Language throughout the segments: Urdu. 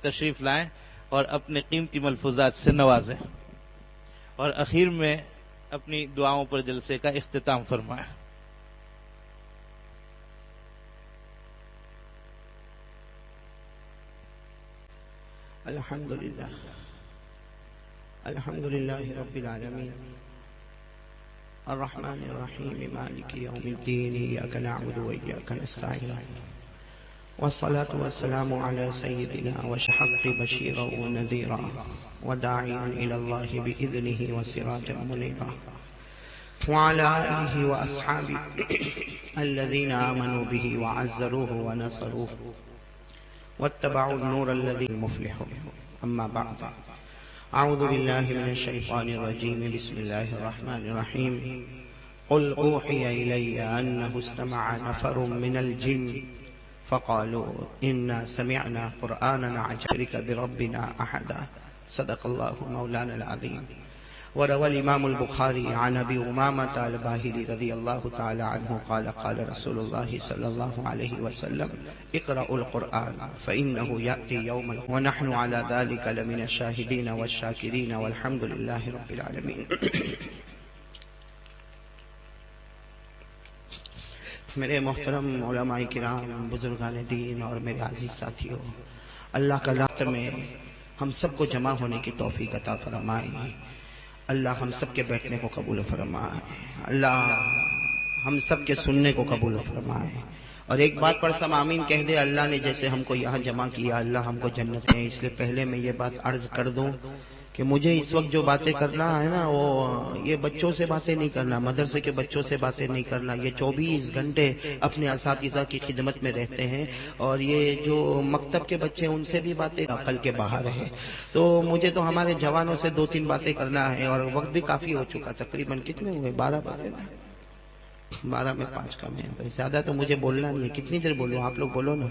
تشریف لائیں اور اپنے قیمتی ملفوظات سے نوازیں اور اخیر میں اپنی دعاؤں پر جلسے کا اختتام فرمائیں۔ الحمد للہ رب العالمین الرحمن الرحیم مالک یوم الدین ایاک نعبد و ایاک نستعین والصلاة والسلام على سیدنا وشحق بشیرا ونذیرا وداعیا الی اللہ بإذنہ وسراجا منیرا وعلى آلہ واصحابہ الذین آمنوا به وعزروه ونصروه واتبعوا النور الذي مفلح اما بعد اعوذ باللہ من الشیطان الرجیم بسم اللہ الرحمن الرحیم قل اوحی الی انہ استمع نفر من الجن فقالوا انا سمعنا قرآنا عجبا بربنا احدا صدق اللہ مولانا العظیم۔ وروى الإمام البخاري عن أبي أمامة الباهلي رضي الله تعالى عنه قال قال رسول الله صلى الله عليه وسلم اقرأوا القرآن فإنه يأتي يوما ونحن على ذلك لمن الشاهدين والشاكرين والحمد لله رب العالمين۔ میرے محترم علماء کرام، بزرگان دین اور میرے عزیز ساتھیوں، اللہ کا رات میں ہم سب کو جمع ہونے کی توفیق عطا فرمائے۔ اللہ ہم سب کے بیٹھنے کو قبول فرمائے، اللہ ہم سب کے سننے کو قبول فرمائے، اور ایک بات پر سب آمین کہہ دے۔ اللہ نے جیسے ہم کو یہاں جمع کیا، اللہ ہم کو جنت میں۔ اس لیے پہلے میں یہ بات عرض کر دوں کہ مجھے اس وقت جو باتیں کرنا ہے نا، وہ یہ بچوں سے باتیں نہیں کرنا، مدرسے کے بچوں سے باتیں نہیں کرنا۔ یہ 24 گھنٹے اپنے اساتذہ کی خدمت میں رہتے ہیں، اور یہ جو مکتب کے بچے ان سے بھی باتیں عقل کے باہر ہے۔ تو مجھے تو ہمارے جوانوں سے 2-3 باتیں کرنا ہے، اور وقت بھی کافی ہو چکا، تقریباً کتنے ہوئے؟ 12 میں 5 کم ہے، زیادہ تو مجھے بولنا نہیں ہے۔ کتنی دیر بولوں؟ آپ لوگ بولو نا۔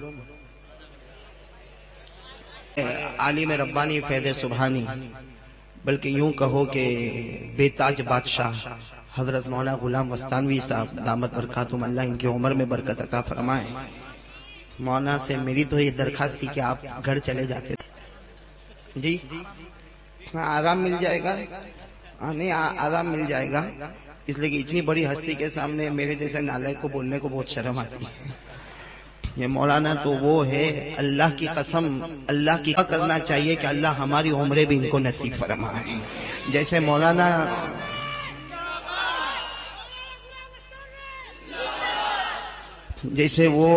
عالم ربانی فیض سبحانی، بلکہ یوں کہو کہ بے تاج بادشاہ حضرت مولانا غلام وستانوی صاحب دامت برکاتہم اللہ ان کی عمر میں برکت عطا فرمائے، مولانا سے میری تو یہ درخواست تھی کہ آپ گھر چلے جاتے جی، آرام مل جائے گا، نہیں آرام مل جائے گا، اس لیے کہ اتنی بڑی ہستی کے سامنے میرے جیسے نالائق کو بولنے کو بہت شرم آتی ہے۔ یہ مولانا تو وہ ہے، اللہ کی قسم، اللہ کی کرنا چاہیے کہ اللہ ہماری عمریں بھی ان کو نصیب فرمائے۔ جیسے مولانا جیسے وہ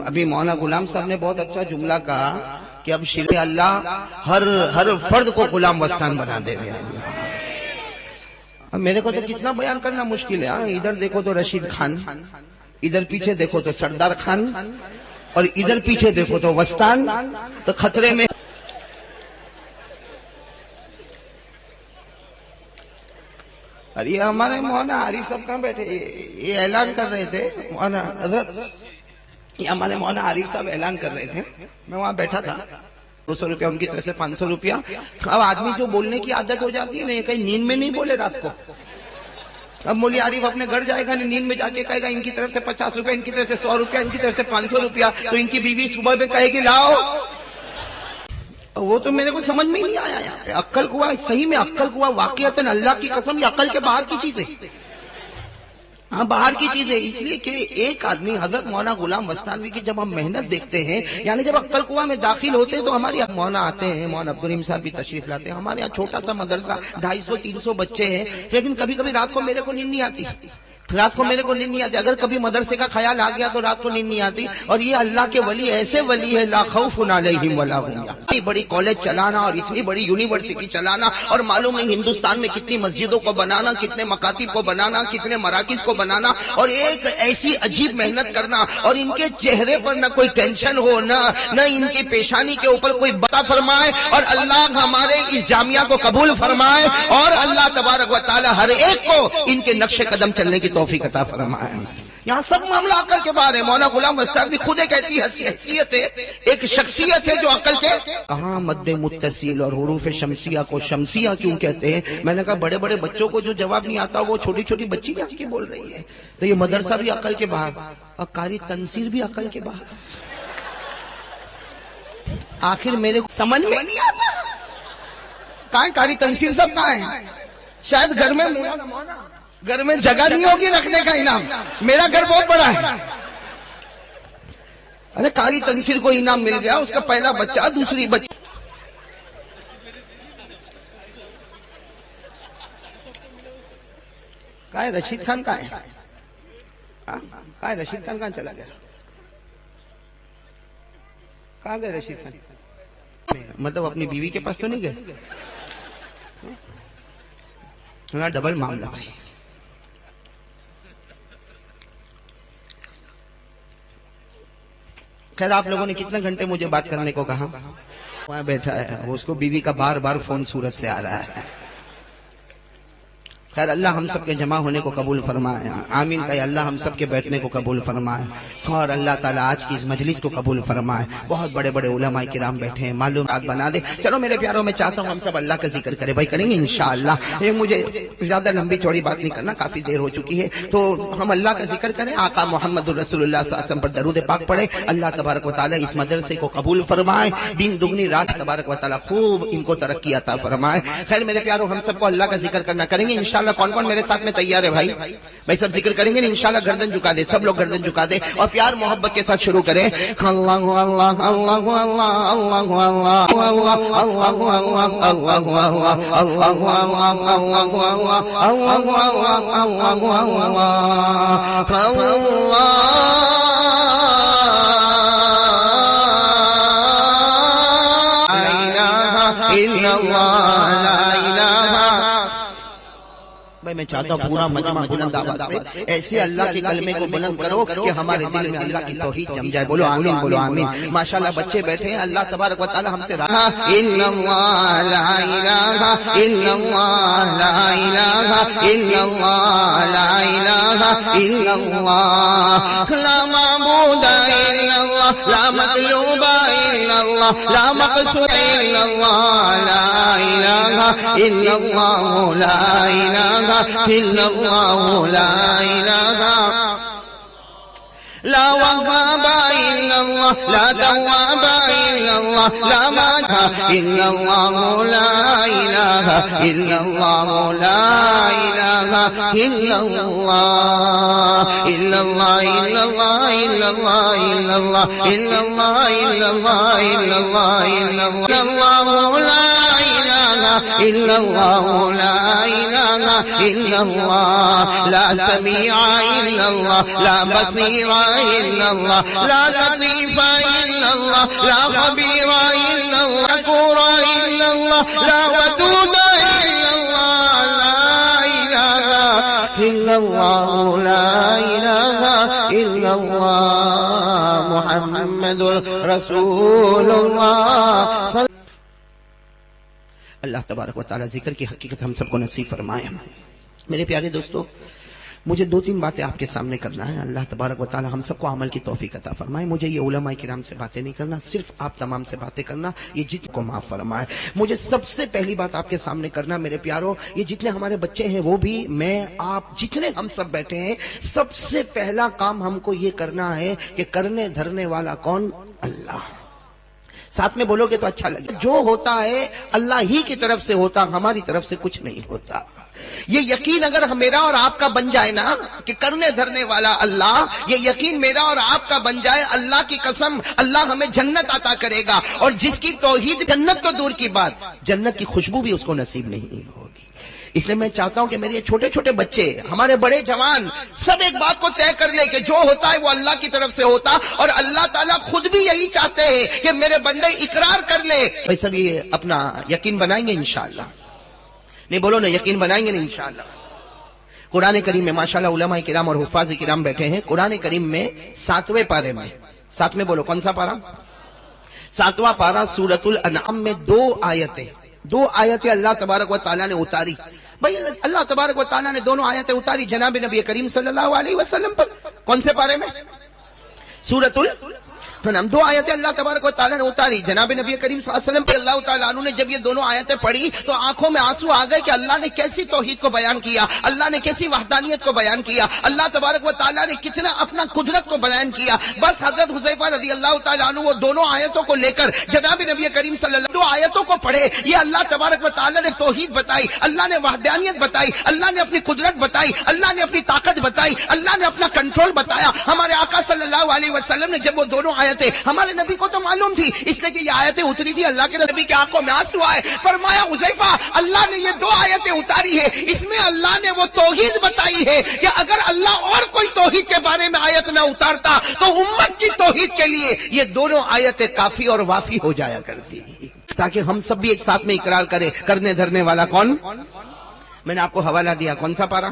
ابھی مولانا غلام صاحب نے بہت اچھا جملہ کہا کہ اب شرع اللہ ہر فرد کو غلام وستان بنا دے رہے ہیں۔ اب میرے کو تو کتنا بیان کرنا مشکل ہے۔ ادھر دیکھو تو رشید خان، ادھر پیچھے دیکھو تو سردار خان، اور ادھر پیچھے دیکھو تو وستان، تو خطرے میں۔ اور یہ ہمارے مولانا عارف صاحب کہاں بیٹھے؟ یہ اعلان کر رہے تھے مولانا حضرت، یہ ہمارے مولانا عارف صاحب اعلان کر رہے تھے، میں وہاں بیٹھا تھا۔ 200 روپیہ ان کی طرف سے 500 روپیہ۔ اب آدمی جو بولنے کی عادت ہو جاتی ہے نا، یہ کہیں نیند میں نہیں بولے رات کو۔ اب مولی عارف اپنے گھر جائے گا، نیند میں جا کے کہے گا ان کی طرف سے 50 روپیہ، ان کی طرف سے 100 روپیہ، ان کی طرف سے 500 روپیہ، تو ان کی بیوی صبح میں کہے گی لاؤ۔ وہ تو میرے کو سمجھ میں ہی نہیں آیا یہاں پہ۔ عقل قوا، صحیح میں عقل قوا واقعتاً اللہ کی قسم یہ عقل کے باہر کی چیز ہے، ہاں باہر کی چیز ہے۔ اس لیے کہ ایک آدمی حضرت مولانا غلام وستانوی کی جب ہم محنت دیکھتے ہیں، یعنی جب عقل قوا میں داخل ہوتے ہیں تو ہماری مولانا آتے ہیں، مولانا عبدالرحیم صاحب بھی تشریف لاتے ہیں۔ ہمارے یہاں چھوٹا سا مدرسہ، 250-300 بچے ہیں، لیکن کبھی کبھی رات کو میرے کو نیند نہیں آتی، رات کو میرے کو نیند نہیں آتی۔ اگر کبھی مدرسے کا خیال آ گیا تو رات کو نیند نہیں آتی۔ اور یہ اللہ کے ولی ایسے ولی ہے، لا خوف علیہم ولا هم يحزنون۔ اتنی بڑی کالج چلانا اور اتنی بڑی یونیورسٹی چلانا، اور معلوم نہیں ہندوستان میں کتنی مسجدوں کو بنانا، کتنے مکاتب کو بنانا، کتنے مراکز کو بنانا، اور ایک ایسی عجیب محنت کرنا، اور ان کے چہرے پر نہ کوئی ٹینشن ہو، نہ ان کی پیشانی کے اوپر کوئی بتا فرمائے۔ اور اللہ ہمارے اس جامعہ کو قبول فرمائے، اور اللہ تبارک و تعالی ہر ایک کو ان کے نقش قدم چلنے کی توفیق عطا فرمائے۔ یہاں سب معاملہ عقل کے بارے۔ مولانا غلام وستانوی خود ایک ایسی حیثیت ہے، ایک شخصیت ہے جو عقل کے کہاں مد متصل اور حروف شمسیہ کو شمسیہ کیوں کہتے ہیں؟ میں نے کہا بڑے بڑے بچوں کو جو جواب نہیں آتا وہ چھوٹی چھوٹی بچی بھی آ کے بول رہی ہے، تو یہ مدرسہ بھی عقل کے باہر، اور قاری تنصیر بھی عقل کے باہر۔ آخر میرے کو سمجھ میں نہیں آتا کہاں قاری تنصیر صاحب کہاں ہے؟ شاید گھر میں گھر میں جگہ نہیں ہوگی رکھنے کا انعام. میرا گھر بہت بڑا ہے. ارے قاری تنصیر کو انعام مل گیا, اس کا پہلا بچہ, دوسری بچہ. کہاں ہے رشید خان؟ کہاں ہے؟ کہاں ہے رشید خان؟ کہاں چلا گیا؟ کہاں گئے رشید خان؟ مطلب اپنی بیوی کے پاس تو نہیں گئے؟ ڈبل معاملہ بھائی. خیر آپ لوگوں نے کتنے گھنٹے مجھے بات کرنے کو کہا؟ وہاں بیٹھا ہے, اس کو بیوی کا بار بار فون صورت سے آ رہا ہے. خیر اللہ ہم سب کے جمع ہونے کو قبول فرمائے, آمین کہے. اللہ ہم سب کے بیٹھنے کو قبول فرمائے, اور اللہ تعالیٰ آج کی اس مجلس کو قبول فرمائے. بہت بڑے بڑے علماء کرام بیٹھے ہیں, معلومات بنا دے. چلو میرے پیاروں, میں چاہتا ہوں ہم سب اللہ کا ذکر کریں. بھائی کریں گے انشاءاللہ. یہ مجھے زیادہ لمبی چوڑی بات نہیں کرنا, کافی دیر ہو چکی ہے, تو ہم اللہ کا ذکر کریں. آقا محمد الرسول اللہ صلی اللہ علیہ وسلم پر درود پاک پڑھیں. اللہ تبارک و تعالیٰ اس مدرسے کو قبول فرمائے, دن دگنی رات تبارک و تعالیٰ خوب ان کو ترقی عطا فرمائے. خیر میرے پیاروں, ہم سب کو اللہ کا ذکر کرنا کریں گے انشاءاللہ. کون کون میرے ساتھ میں تیار ہے بھائی؟ بھائی سب ذکر کریں گے انشاءاللہ. گردن جھکا دے, سب لوگ گردن جھکا دے اور پیار محبت کے ساتھ شروع کریں. اللہ اللہ اللہ اللہ بھائی. میں چاہتا ہوں پورا مجمع بلند آواز سے ایسے اللہ کے کلمے کو بلند کرو کہ ہمارے دل میں اللہ کی توحید جم جائے. بولو آمین, بولو آمین. ماشاءاللہ بچے بیٹھے ہیں, اللہ تبارک و تعالی ہم سے الا اللہ لا الہ الا اللہ لا الہ الا اللہ لا الہ الا اللہ لا معبود الا اللہ لا مطلوب الا اللہ لا مقصود الا اللہ لا الہ الا اللہ لا الہ الا اللہ لا الہ لا وهاب الا الله لا تواب الا الله لا مالك الا الله لا اله الا الله لا اله الا الله الا الله الا الله الا الله الا الله الا الله الا الله الا الله الا الله لا إلا الله لا إله إلا الله لا سميع إلا الله لا بصير إلا الله لا لطيف إلا الله لا خبير إلا الله شكور إلا الله لا ودود إلا الله لا إله إلا الله لا إله إلا الله محمد رسول الله. اللہ تبارک و تعالیٰ ذکر کی حقیقت ہم سب کو نصیب فرمائے. میرے پیارے دوستو, مجھے دو تین باتیں آپ کے سامنے کرنا ہے. اللہ تبارک و تعالیٰ ہم سب کو عمل کی توفیق عطا فرمائے. مجھے یہ علماء کرام سے باتیں نہیں کرنا, صرف آپ تمام سے باتیں کرنا. یہ جتنے کو معاف فرمائے. مجھے سب سے پہلی بات آپ کے سامنے کرنا میرے پیاروں, یہ جتنے ہمارے بچے ہیں وہ بھی, میں, آپ, جتنے ہم سب بیٹھے ہیں, سب سے پہلا کام ہم کو یہ کرنا ہے کہ کرنے دھرنے والا کون؟ اللہ. ساتھ میں بولو گے تو اچھا لگے. جو ہوتا ہے اللہ ہی کی طرف سے ہوتا, ہماری طرف سے کچھ نہیں ہوتا. یہ یقین اگر میرا اور آپ کا بن جائے نا کہ کرنے دھرنے والا اللہ, یہ یقین میرا اور آپ کا بن جائے, اللہ کی قسم اللہ ہمیں جنت عطا کرے گا. اور جس کی توحید, جنت تو دور کی بات, جنت کی خوشبو بھی اس کو نصیب نہیں ہوگی. اس لیے میں چاہتا ہوں کہ میرے چھوٹے چھوٹے بچے, ہمارے بڑے جوان, سب ایک بات کو طے کر لے کہ جو ہوتا ہے وہ اللہ کی طرف سے ہوتا, اور اللہ تعالیٰ خود بھی یہی چاہتے ہیں کہ میرے بندے اقرار کر لے. بھائی سب یہ اپنا یقین بنائیں گے انشاءاللہ؟ نہیں بولو نا, یقین بنائیں گے نا انشاءاللہ. قرآن کریم میں ماشاءاللہ علماء کرام اور حفاظ کرام بیٹھے ہیں. قرآن کریم میں 7ویں پارے میں, ساتھ میں بولو کون سا پارا؟ 7واں پارا سورۃ الانعام میں 2 آیتیں اللہ تبارک و تعالیٰ نے اتاری. بھائی اللہ تبارک و تعالیٰ نے دونوں آیتیں اتاری جناب نبی کریم صلی اللہ علیہ وسلم پر. کون سے پارے میں؟ سورۃ دو آیتیں اللہ تبارک و تعالیٰ نے اتاری. جناب نبی کریم صلی اللہ علیہ وسلم پہ اللہ تعالیٰ عنہ نے جب یہ دونوں آیتیں پڑھی تو آنکھوں میں آنسو آ گئے کہ اللہ نے کیسی توحید کو بیان کیا, اللہ نے کیسی وحدانیت کو بیان کیا, اللہ تبارک و تعالیٰ نے کتنا اپنا قدرت کو بیان کیا. بس حضرت حذیفہ رضی اللہ تعالیٰ عنہ وہ دونوں آیتوں کو لے کر جناب نبی کریم صلی اللہ علیہ وسلم دو آیتوں کو پڑھے. یہ اللہ تبارک و تعالیٰ نے توحید بتائی, اللہ نے وحدانیت بتائی, اللہ نے اپنی قدرت بتائی, اللہ نے اپنی طاقت بتائی, اللہ نے اپنا کنٹرول بتایا. ہمارے آقا صلی اللہ علیہ وسلم نے جب وہ دونوں آیتیں, ہمارے نبی کو تو معلوم تھی اس لیے کہ یہ آیتیں اتری تھی, اللہ کے نبی کی آنکھوں میں آنسو آئے. فرمایا حذیفہ اللہ نے یہ دو آیتیں اتاری ہے, اس میں اللہ نے وہ توحید بتائی ہے کہ اگر اللہ اور کوئی توحید کے بارے میں آیت نہ اتارتا تو امت کی توحید کے لیے یہ دونوں آیتیں کافی اور وافی ہو جایا کرتی, تاکہ ہم سب بھی ایک ساتھ میں اقرار کریں. کرنے دھرنے والا کون؟ میں نے آپ کو حوالہ دیا, کون سا پارا؟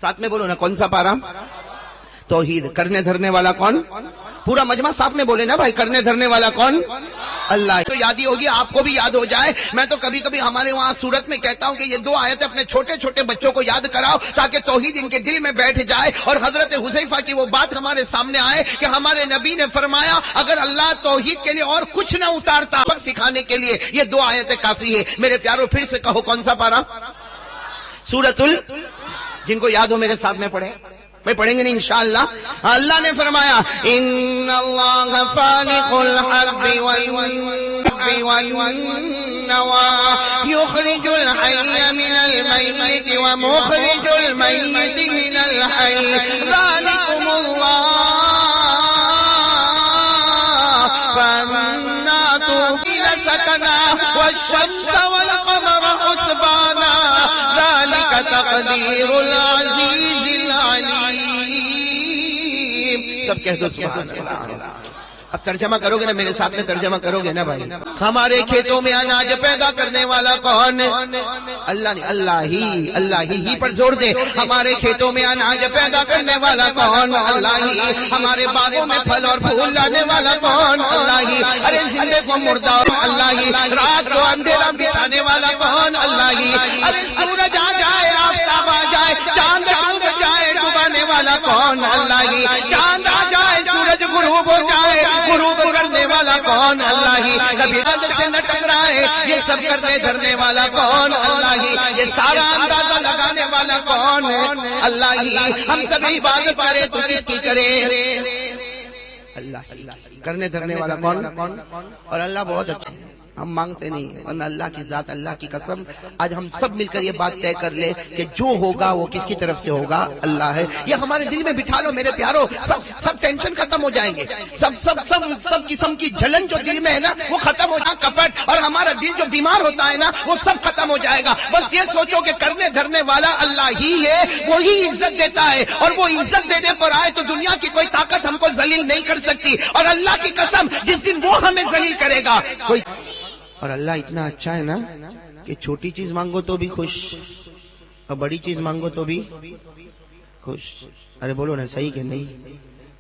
ساتھ میں بولو نا, کون سا پارا؟ توحید. کرنے دھرنے والا کون؟ پورا مجمع ساتھ میں بولے نا بھائی, کرنے دھرنے والا کون؟ اللہ. تو یاد ہی ہوگی, آپ کو بھی یاد ہو جائے. میں تو کبھی کبھی ہمارے وہاں صورت میں کہتا ہوں کہ یہ دو آیتیں اپنے چھوٹے چھوٹے بچوں کو یاد کراؤ تاکہ توحید ان کے دل میں بیٹھ جائے, اور حضرت حذیفہ کی وہ بات ہمارے سامنے آئے کہ ہمارے نبی نے فرمایا اگر اللہ توحید کے لیے اور کچھ نہ اتارتا, سکھانے کے لیے یہ دو آیتیں کافی ہے. میرے پیاروں پھر سے کہو, کون سا پارا؟ سورۃ جن کو یاد ہو میرے ساتھ میں پڑھیں. میں پڑھیں گے نہیں انشاءاللہ. اللہ نے فرمایا ان اللہ فالق الحب والنوى يخرج الحي من الميت ومخرج الميت من الحي ذلكم الله فأنا تؤمن سكنا والشمس والقمر حسبانا ذلك تقدير العزيز العليم. سب کہہ دو سبحان اللہ. اب ترجمہ کرو گے نا میرے ساتھ میں, ترجمہ کرو گے نا بھائی. ہمارے کھیتوں میں اناج پیدا کرنے والا کون؟ اللہ نے. اللہ ہی پر زور دے. ہمارے کھیتوں میں اناج پیدا کرنے والا کون؟ اللہ ہی. ہمارے باغوں میں پھل اور پھول لانے والا کون؟ اللہ ہی. ارے زندے کو مردہ اللہ ہی. رات کو اندھیرا بچھانے والا کون؟ اللہ ہی. ارے سورج آ جائے, آفتاب آ جائے, چاند ڈوب جائے, ڈبانے والا کون؟ اللہ ہی. چاند آ جائے, سورج غروب ہو جائے, غروب کرنے والا کون؟ اللہ ہی. کبھی حد سے نہ ٹکرائے, یہ سب کرنے دھرنے والا کون؟ اللہ ہی. یہ سارا اندازہ لگانے والا کون؟ اللہ ہی. ہم سب عبادت کرے تو کس کی کرے؟ اللہ. کرنے دھرنے والا کون؟ اور اللہ بہت اچھا ہے, ہم مانگتے نہیں, ورنہ اللہ کی ذات, اللہ کی قسم آج ہم سب مل کر یہ بات طے کر لے کہ جو ہوگا وہ کس کی طرف سے ہوگا؟ اللہ ہے. یہ ہمارے دل میں بٹھا لو میرے پیارو, سب ٹینشن ختم ہو جائیں گے. سب قسم کی جلن جو دل میں ہے نا وہ ختم ہو جائے, کپٹ اور ہمارا دل جو بیمار ہوتا ہے نا وہ سب ختم ہو جائے گا. بس یہ سوچو کہ کرنے دھرنے والا اللہ ہی ہے, وہی عزت دیتا ہے, اور وہ عزت دینے پر آئے تو دنیا کی کوئی طاقت ہم کو ذلیل نہیں کر سکتی. اور اللہ کی قسم جس دن وہ ہمیں ذلیل کرے گا کوئی. اور اللہ اتنا اچھا ہے نا کہ چھوٹی چیز مانگو تو بھی خوش, اور بڑی چیز مانگو تو بھی خوش. ارے بولو نا صحیح کہ نہیں؟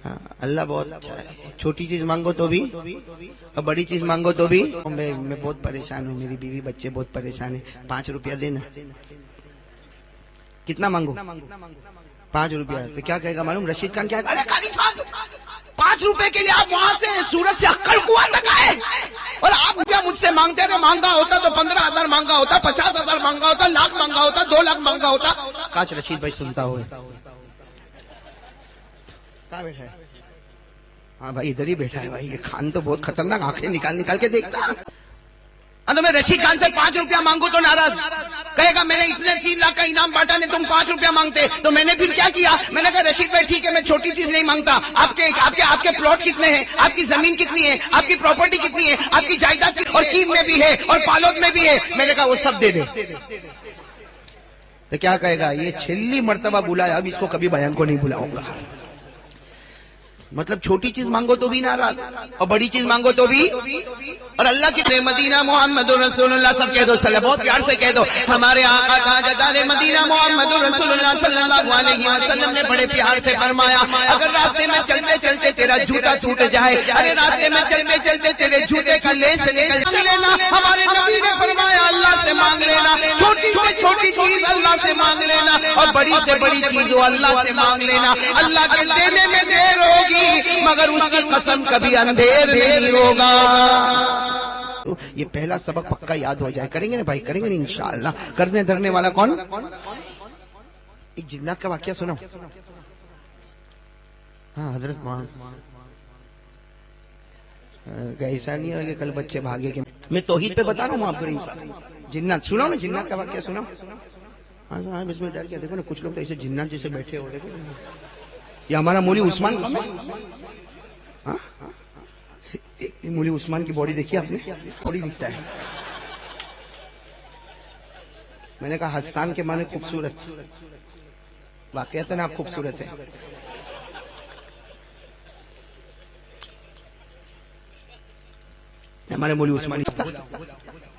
ہاں, اللہ بہت اچھا ہے. چھوٹی چیز مانگو تو بھی, اور بڑی چیز مانگو تو بھی. میں بہت پریشان ہوں, میری بیوی بچے بہت پریشان ہیں. 5 روپیہ دینا. کتنا مانگو؟ 5 روپیہ. تو کیا کہے گا معلوم؟ رشید خان کیا کہے گا, ارے قاری صاحب 5 روپے کے لیے آپ وہاں سے سورت سے عقل کنواں تک آئے, اور آپ کیا مجھ سے مانگتے رہے؟ مانگا ہوتا تو 15,000 مانگا ہوتا, 50,000 مانگا ہوتا, لاکھ مانگا ہوتا, 2 لاکھ مانگا ہوتا. کاش رشید بھائی سنتا ہوئے. کہاں بیٹھا ہے؟ ہاں بھائی ادھر ہی بیٹھا ہے. بھائی یہ خان تو بہت خطرناک, آنکھیں نکال کے دیکھتا. میں رشید خان سے 5 روپیہ مانگوں تو ناراض, کہے گا میں نے اتنے 3 لاکھ کا انعام بانٹا نے, تم 5 روپیہ مانگتے. تو میں نے پھر کیا کیا؟ میں نے کہا رشید بھائی ٹھیک ہے, میں چھوٹی چیز نہیں مانگتا. آپ کے پلاٹ کتنے ہیں, آپ کی زمین کتنی ہے, آپ کی پراپرٹی کتنی ہے, آپ کی جائیداد کتنی, اور کیم میں بھی ہے اور پالوت میں بھی ہے. میں نے کہا وہ سب دے دے. تو کیا کہے گا, یہ چھلی مرتبہ بلایا, اب اس کو کبھی بیان کو نہیں بلاؤں گا. مطلب چھوٹی چیز مانگو تو بھی ناراض, اور بڑی چیز مانگو تو بھی. اور اللہ کی مدینہ محمد رسول اللہ سب کہہ دو, بہت پیار سے کہہ دو. ہمارے آقا تاجدار مدینہ محمد رسول اللہ صلی اللہ علیہ وسلم نے بڑے پیار سے فرمایا, اگر راستے میں چلتے چلتے تیرا جوتا ٹوٹ جائے, ارے راستے میں چلتے چلتے تیرے جوتے کا لیس نکل لینا, ہمارے نبی نے فرمایا اللہ سے مانگ لینا. چھوٹی سے چھوٹی چھوٹی چیز اللہ سے مانگ لینا اور بڑی سے بڑی چیز وہ اللہ سے مانگ لینا. اللہ کے دینے میں دیر ہوگی مگر اس کی قسم کبھی اندھیر نہیں ہوگا. یہ پہلا سبق پکا یاد ہو جائے. کریں گے نا بھائی, کریں گے نا انشاءاللہ. کرنے دھرنے والا کون؟ ایک جنات کا واقعہ سنو. ہاں حضرت وہاں ایسا نہیں ہے کہ کل بچے بھاگے کہ میں توحید پہ بتا رہا ہوں عبد الرحیم صاحب. جنات سنو نا, جنات کا واقعہ سنو. ہاں اس میں ڈر کے دیکھو نا, کچھ لوگ تو ایسے جنات جیسے بیٹھے ہو. دیکھو یہ ہمارا مولی عثمان, مولی عثمان کی باڈی دیکھی آپ نے؟ باڈی دکھتا ہے. میں نے کہا حسان کے معنی خوبصورت, واقعات آپ خوبصورت ہے. ہمارے مولی عثمانی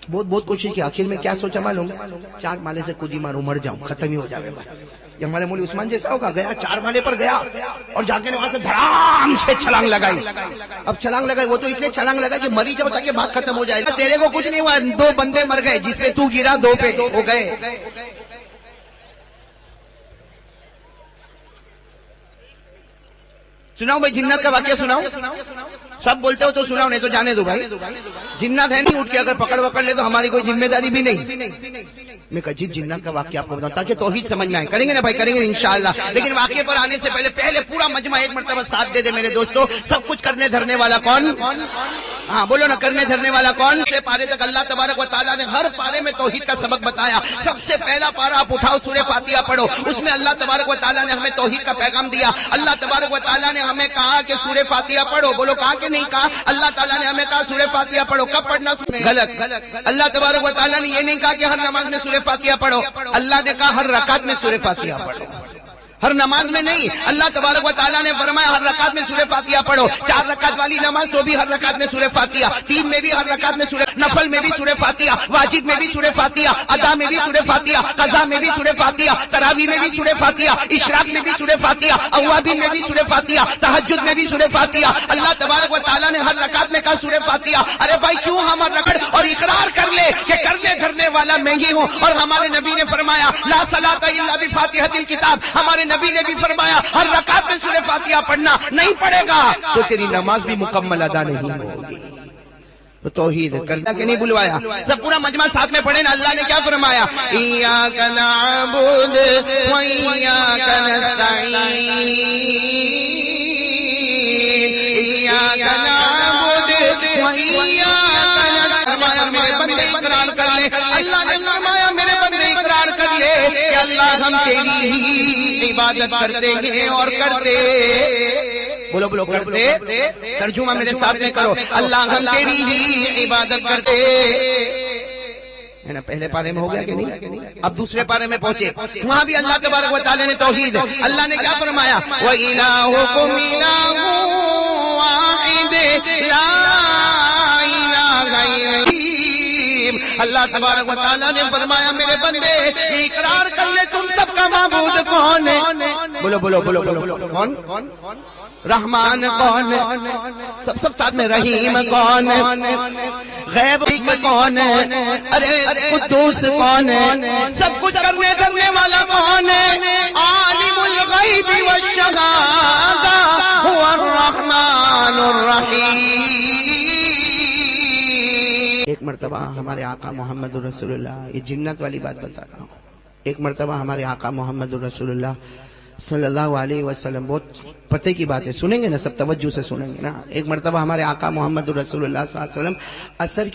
بہت بہت کوشش کی. آخر میں کیا سوچا معلوم؟ 4 مالے سے کودی ماروں, مر جاؤں, ختم ہی ہو جائے. یہ ہمارے مولی عثمان جیسا ہوگا. گیا 4 مالے پر گیا اور جا کے وہاں سے دھڑام سے چھلانگ لگائی. اب چھلانگ لگائی وہ تو اس لیے چھلانگ لگا کہ مری جاؤ تاکہ بات ختم ہو جائے. تیرے کو کچھ نہیں ہوا, 2 بندے مر گئے, جس پہ تو گرا 2 پہ ہو گئے. سناؤ بھائی, جنات کا واقعہ سناؤ. سب بولتے ہو تو سناؤ, نہیں تو جانے دو بھائی. جنات ہے نہیں, اٹھ کے اگر پکڑ لے تو ہماری کوئی ذمہ داری بھی نہیں. میں کہا جی جنات کا واقعہ آپ کو بتاؤں تاکہ توحید سمجھ میں آئے. کریں گے نا بھائی, کریں گے انشاءاللہ. لیکن واقعے پر آنے سے پہلے پورا مجمع ایک مرتبہ ساتھ دے دے میرے دوستو. سب کچھ کرنے دھرنے والا کون؟ ہاں بولو نا, کرنے دھرنے والا کون؟ سے پارے تک اللہ تبارک و تعالیٰ نے ہر پارے میں توحید کا سبق بتایا. سب سے پہلا پارا آپ اٹھاؤ, سورہ فاتحہ پڑھو. اس میں اللہ تبارک و تعالیٰ نے ہمیں توحید کا پیغام دیا. اللہ تبارک و تعالیٰ نے ہمیں کہا کہ سورہ فاتحہ پڑھو. بولو کہا کہ نہیں کہا؟ اللہ تعالیٰ نے ہمیں کہا سورہ فاتحہ پڑھو. کب پڑھنا؟ غلط. اللہ تبارک و تعالیٰ نے یہ نہیں کہا کہ ہر نماز میں سورہ فاتحہ پڑھو. اللہ نے کہا ہر رکعت میں سورہ فاتحہ پڑھو, ہر نماز میں نہیں. اللہ تبارک و تعالیٰ نے فرمایا ہر رکعت میں سورہ فاتحہ پڑھو. 4 رکعت والی نماز تو بھی ہر رکعت میں سورہ فاتحہ, 3 میں بھی ہر رکعت میں سورہ, نفل میں بھی سورہ فاتحہ, واجب میں بھی سورہ فاتحہ, ادا میں بھی سورہ فاتحہ, قضا میں بھی سورہ فاتحہ, تراویح میں بھی سورہ فاتحہ, اشراق میں بھی سورہ فاتحہ, اوابین میں بھی سورہ فاتحہ, تہجد میں بھی سورہ فاتحہ. اللہ تبارک و تعالیٰ نے ہر رکعت میں کہا سورہ فاتحہ. ارے بھائی کیوں ہم رکڑ اور اقرار کر لے کہ کرنے دھرنے والا میں ہی ہوں. اور ہمارے نبی نے فرمایا لا صلاۃ الا بفاتحۃ الکتاب. ہمارے نبی نے بھی فرمایا ہر رکعت میں سورہ فاتحہ پڑھنا. نہیں پڑھے گا تو تیری نماز بھی مکمل ادا نہیں ہوگی. تو توحید کرنا کہ نہیں بلوایا. سب پورا مجمع ساتھ میں پڑھے نا. اللہ نے کیا فرمایا؟ ایاک نعبد و ایاک نستعین, ایاک نعبد و ایاک نستعین. میرے بندے اقرار کر لے. اللہ نے فرمایا میرے بندے اقرار کر لے کہ اللہ ہم تیری ہی عبادت کرتے ہیں اور کرتے. بولو بولو کرتے. ترجمہ میرے ساتھ میں کرو. اللہ ہم تیری ہی عبادت کرتے ہے نا. پہلے پارے میں ہو گیا کہ نہیں؟ اب دوسرے پارے میں پہنچے. وہاں بھی اللہ تبارک و تعالیٰ نے توحید. اللہ نے کیا فرمایا؟ وَإِلَٰهُكُمْ إِلَٰهٌ وَاحِدٌ لَا إِلَٰهَ غَيْرُهُ. اللہ تبارک و تعالیٰ نے فرمایا میرے بندے اقرار کر لے تم سب کا معبود کون ہے. بولو بولو بولو بولو. کون؟ رحمان کون؟ سب ساتھ میں. رحیم کون؟ غیب کون؟ ارے قدوس کون؟ سب کچھ کرنے والا کون ہے؟ عالم الغیب والشہادہ هو الرحمن الرحیم. ایک مرتبہ ہمارے آقا محمد رسول اللہ, یہ جنت والی بات بتا رہا ہوں. ایک مرتبہ ہمارے آقا محمد رسول اللہ صلی اللہ علیہ وسلم, بہت پتے کی بات ہے, سنیں گے نا سب, توجہ سے سنیں گے نا. ایک مرتبہ ہمارے آقا محمد رسول اللہ صلی اللہ علیہ وسلم عصر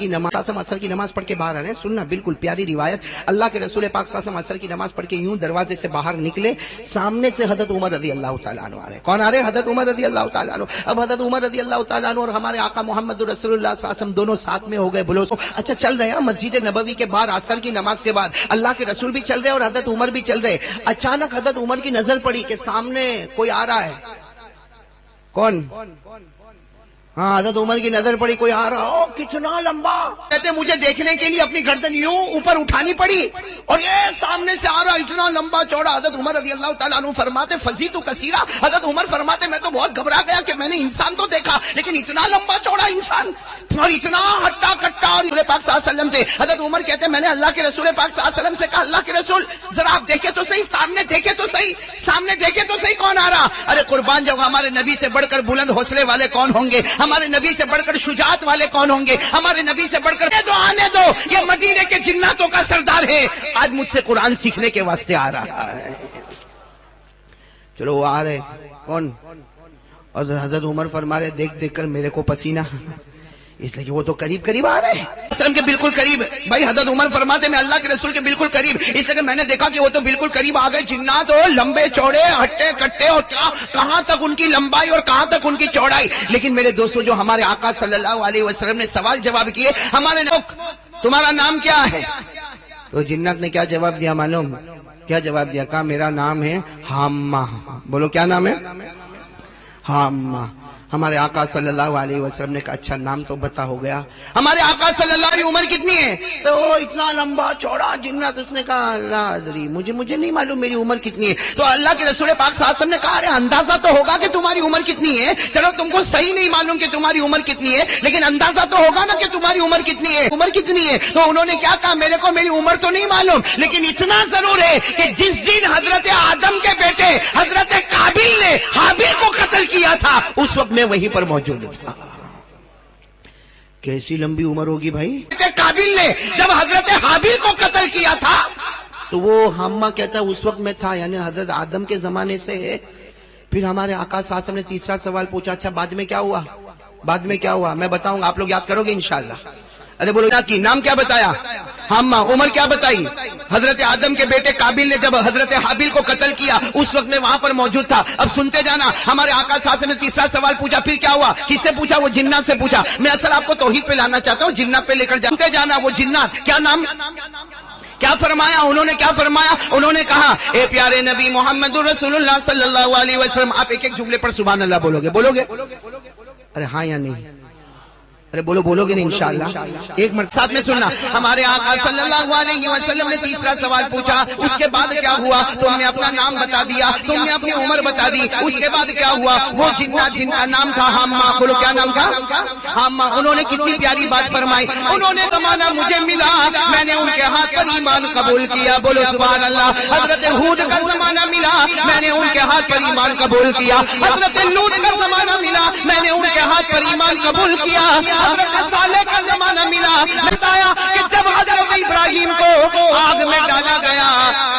کی نماز پڑھ کے باہر آ رہے ہیں. سننا بالکل پیاری روایت. اللہ کے رسول پاک صلی اللہ علیہ وسلم عصر کی نماز پڑھ کے یوں دروازے سے باہر نکلے. سامنے سے حضرت عمر رضی اللہ تعالیٰ عنہ آ رہے. کون آ رہے؟ حضرت عمر رضی اللہ تعالیٰ عنہ. اب حضرت عمر رضی اللہ تعالیٰ عنہ اور ہمارے آقا محمد رسول اللہ صلی اللہ علیہ وسلم دونوں ساتھ میں ہو گئے. بولو اچھا چل رہے ہیں مسجد نبوی کے باہر عصر کی نماز کے بعد. اللہ کے رسول بھی چل رہے اور حضرت عمر بھی چل رہے. اچانک حضرت عمر کی نظر پڑی کہ سامنے کوئی آ رہا ہے. کون؟ ہاں حضرت عمر کی نظر پڑی کوئی آ رہا. کتنا لمبا. کہتے مجھے دیکھنے کے لیے اپنی گردن یوں اوپر اٹھانی پڑی اور یہ سامنے سے آ رہا اتنا لمبا چوڑا. حضرت عمر رضی اللہ تعالیٰ عنہ فرماتے فزیت کثیرا. حضرت عمر فرماتے میں تو بہت گھبرا گیا کہ میں نے انسان تو دیکھا لیکن اتنا لمبا چوڑا انسان اور اتنا ہٹا کٹا. اور پاک صلی اللہ علیہ وسلم سے. حضرت عمر کہتے ہیں میں نے اللہ کے رسول پاک صلی اللہ علیہ وسلم سے کہا اللہ کے رسول ذرا آپ دیکھیں تو صحیح, سامنے دیکھیں تو صحیح, سامنے دیکھیں تو صحیح کون آ رہا. ارے قربان جاؤ, ہمارے نبی سے بڑھ کر بلند حوصلے والے کون ہوں گے, ہمارے نبی سے بڑھ کر شجاعت والے کون ہوں گے, ہمارے نبی سے بڑھ کر تو آنے دو, یہ مدینے کے جناتوں کا سردار ہے, آج مجھ سے قرآن سیکھنے کے واسطے آ رہا ہے. چلو وہ آ رہے کون, اور حضرت عمر فرما رہے دیکھ دیکھ کر میرے کو پسینہ, اس لیے کہ وہ تو قریب قریب آ رہے ہیں اسلام کے بالکل قریب. بھائی حضرت عمر فرماتے میں اللہ کے رسول کے بالکل قریب, اس لیے کہ میں نے دیکھا کہ وہ تو بالکل قریب آ گئے. جنات ہو لمبے چوڑے ہٹے کٹے, اور کہاں تک ان کی لمبائی اور کہاں تک ان کی چوڑائی. لیکن میرے دوستو جو ہمارے آقا صلی اللہ علیہ وسلم نے سوال جواب کیے, ہمارے تمہارا نام کیا ہے, تو جنات نے کیا جواب دیا معلوم, کیا جواب دیا, کہا میرا نام ہے حامہ. بولو کیا نام ہے, حامہ. ہمارے آقا صلی اللہ علیہ وسلم نے کہا اچھا نام تو بتا ہو گیا. ہمارے آقا صلی اللہ علیہ عمر کتنی ہے, تو اتنا لمبا چوڑا جنات. اس نے کہا اللہ ادری, مجھے نہیں معلوم میری عمر کتنی ہے. تو اللہ کے رسول پاک صلی اللہ علیہ وسلم نے کہا ارے اندازہ تو ہوگا کہ تمہاری عمر کتنی ہے. چلو تم کو صحیح نہیں معلوم کہ تمہاری عمر کتنی ہے, لیکن اندازہ تو ہوگا نا کہ تمہاری عمر کتنی ہے, عمر کتنی ہے. تو انہوں نے کیا کہا, میرے کو میری عمر تو نہیں معلوم, لیکن اتنا ضرور ہے کہ جس دن حضرت آدم کے بیٹے حضرت قابیل نے حابیل کو قتل کیا تھا اس وقت میں وہیں پر موجود تھا. کیسی لمبی عمر ہوگی بھائی. قابیل نے جب حضرت حابیل کو قتل کیا تھا تو وہ حامہ کہتا ہے اس وقت میں تھا, یعنی حضرت آدم کے زمانے سے. پھر ہمارے آقا صلی اللہ علیہ وسلم نے تیسرا سوال پوچھا, اچھا بعد میں کیا ہوا, بعد میں کیا ہوا, میں بتاؤں گا, آپ لوگ یاد کرو گے انشاءاللہ. ارے بولو کی نام کیا بتایا, حامہ. عمر کیا بتائی, حضرت آدم کے بیٹے قابیل نے جب حضرت حابیل کو قتل کیا اس وقت میں وہاں پر موجود تھا. اب سنتے جانا, ہمارے آقا صلی اللہ علیہ وسلم نے تیسرا سوال پوچھا, پھر کیا ہوا, کس سے پوچھا, وہ جنات سے پوچھا. میں اصل آپ کو توحید پہ لانا چاہتا ہوں, جنات پہ لے کر جانتے جانا. وہ جنات کیا نام, کیا فرمایا انہوں نے, کیا فرمایا انہوں نے, کہا اے پیارے نبی محمد رسول اللہ صلی اللہ علیہ وسلم. آپ ایک ایک جملے پر سبحان اللہ بولو گے, بولو گے, ارے ہاں یا نہیں, ارے بولو گے نہیں انشاءاللہ. ایک مرتبہ ساتھ میں سننا, ہمارے آقا صلی اللہ علیہ وسلم نے تیسرا سوال پوچھا, اس کے بعد کیا ہوا, تم نے اپنا نام بتا دیا, تم نے اپنی عمر بتا دی. اس کے بعد کیا ہوا, وہ جنات جن کا نام تھا حامہ. بولو کیا نام تھا, حامہ. انہوں نے کتنی پیاری بات فرمائی, انہوں نے زمانہ مجھے ملا, میں نے ان کے ہاتھ پر ایمان قبول کیا. بولو سبحان اللہ. حضرت ہود کا زمانہ ملا, میں نے ان کے ہاتھ پر ایمان قبول کیا. حضرت لوط کا زمانہ ملا, میں نے ان کے ہاتھ پر ایمان قبول کیا. حضرت صالح کا زمانہ ملا, بتایا کہ جب حضرت ابراہیم کو آگ میں ڈالا گیا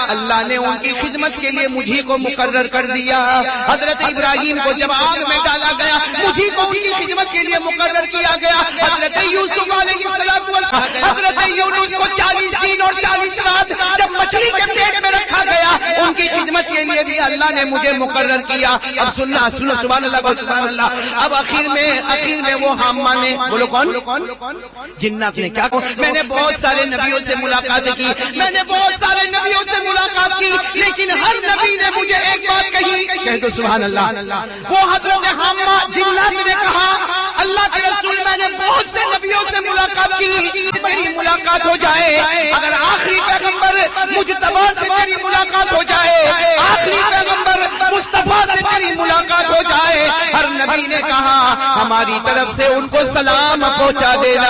اللہ نے ان کی خدمت کے لیے مجھے کو مقرر کر دیا. حضرت ابراہیم کو جب آگ میں ڈالا گیا مجھے کو ان کی خدمت کے لیے مقرر کیا گیا. حضرت یوسف علیہ السلام, حضرت یونس کو 40 دن اور 40 رات جب مچھلی کے پیٹ میں رکھا گیا ان کی خدمت کے لیے بھی اللہ نے مجھے مقرر کیا. اب سننا, سنو سبحان اللہ, سبحان اللہ. اب آخر میں وہ حامہ نے, بولو کون, جنات نے کیا کہا, میں نے بہت سارے نبیوں سے ملاقاتیں کی, میں نے بہت سارے نبیوں سے ملاقات کی, لیکن ہر نبی نے مجھے ایک بات کہی, کہہ دو سبحان اللہ. وہ حضرت حامہ جنات نے کہا اللہ کے رسول میں نے بہت سے نبیوں سے ملاقات کی, میری ملاقات ہو جائے, اگر آخری پیغمبر مجتبی سے میری ملاقات ہو جائے, آخری پیغمبر مصطفیٰ سے میری ملاقات ہو جائے, ہر نبی نے کہا ہماری طرف سے ان کو سلام پہنچا دینا.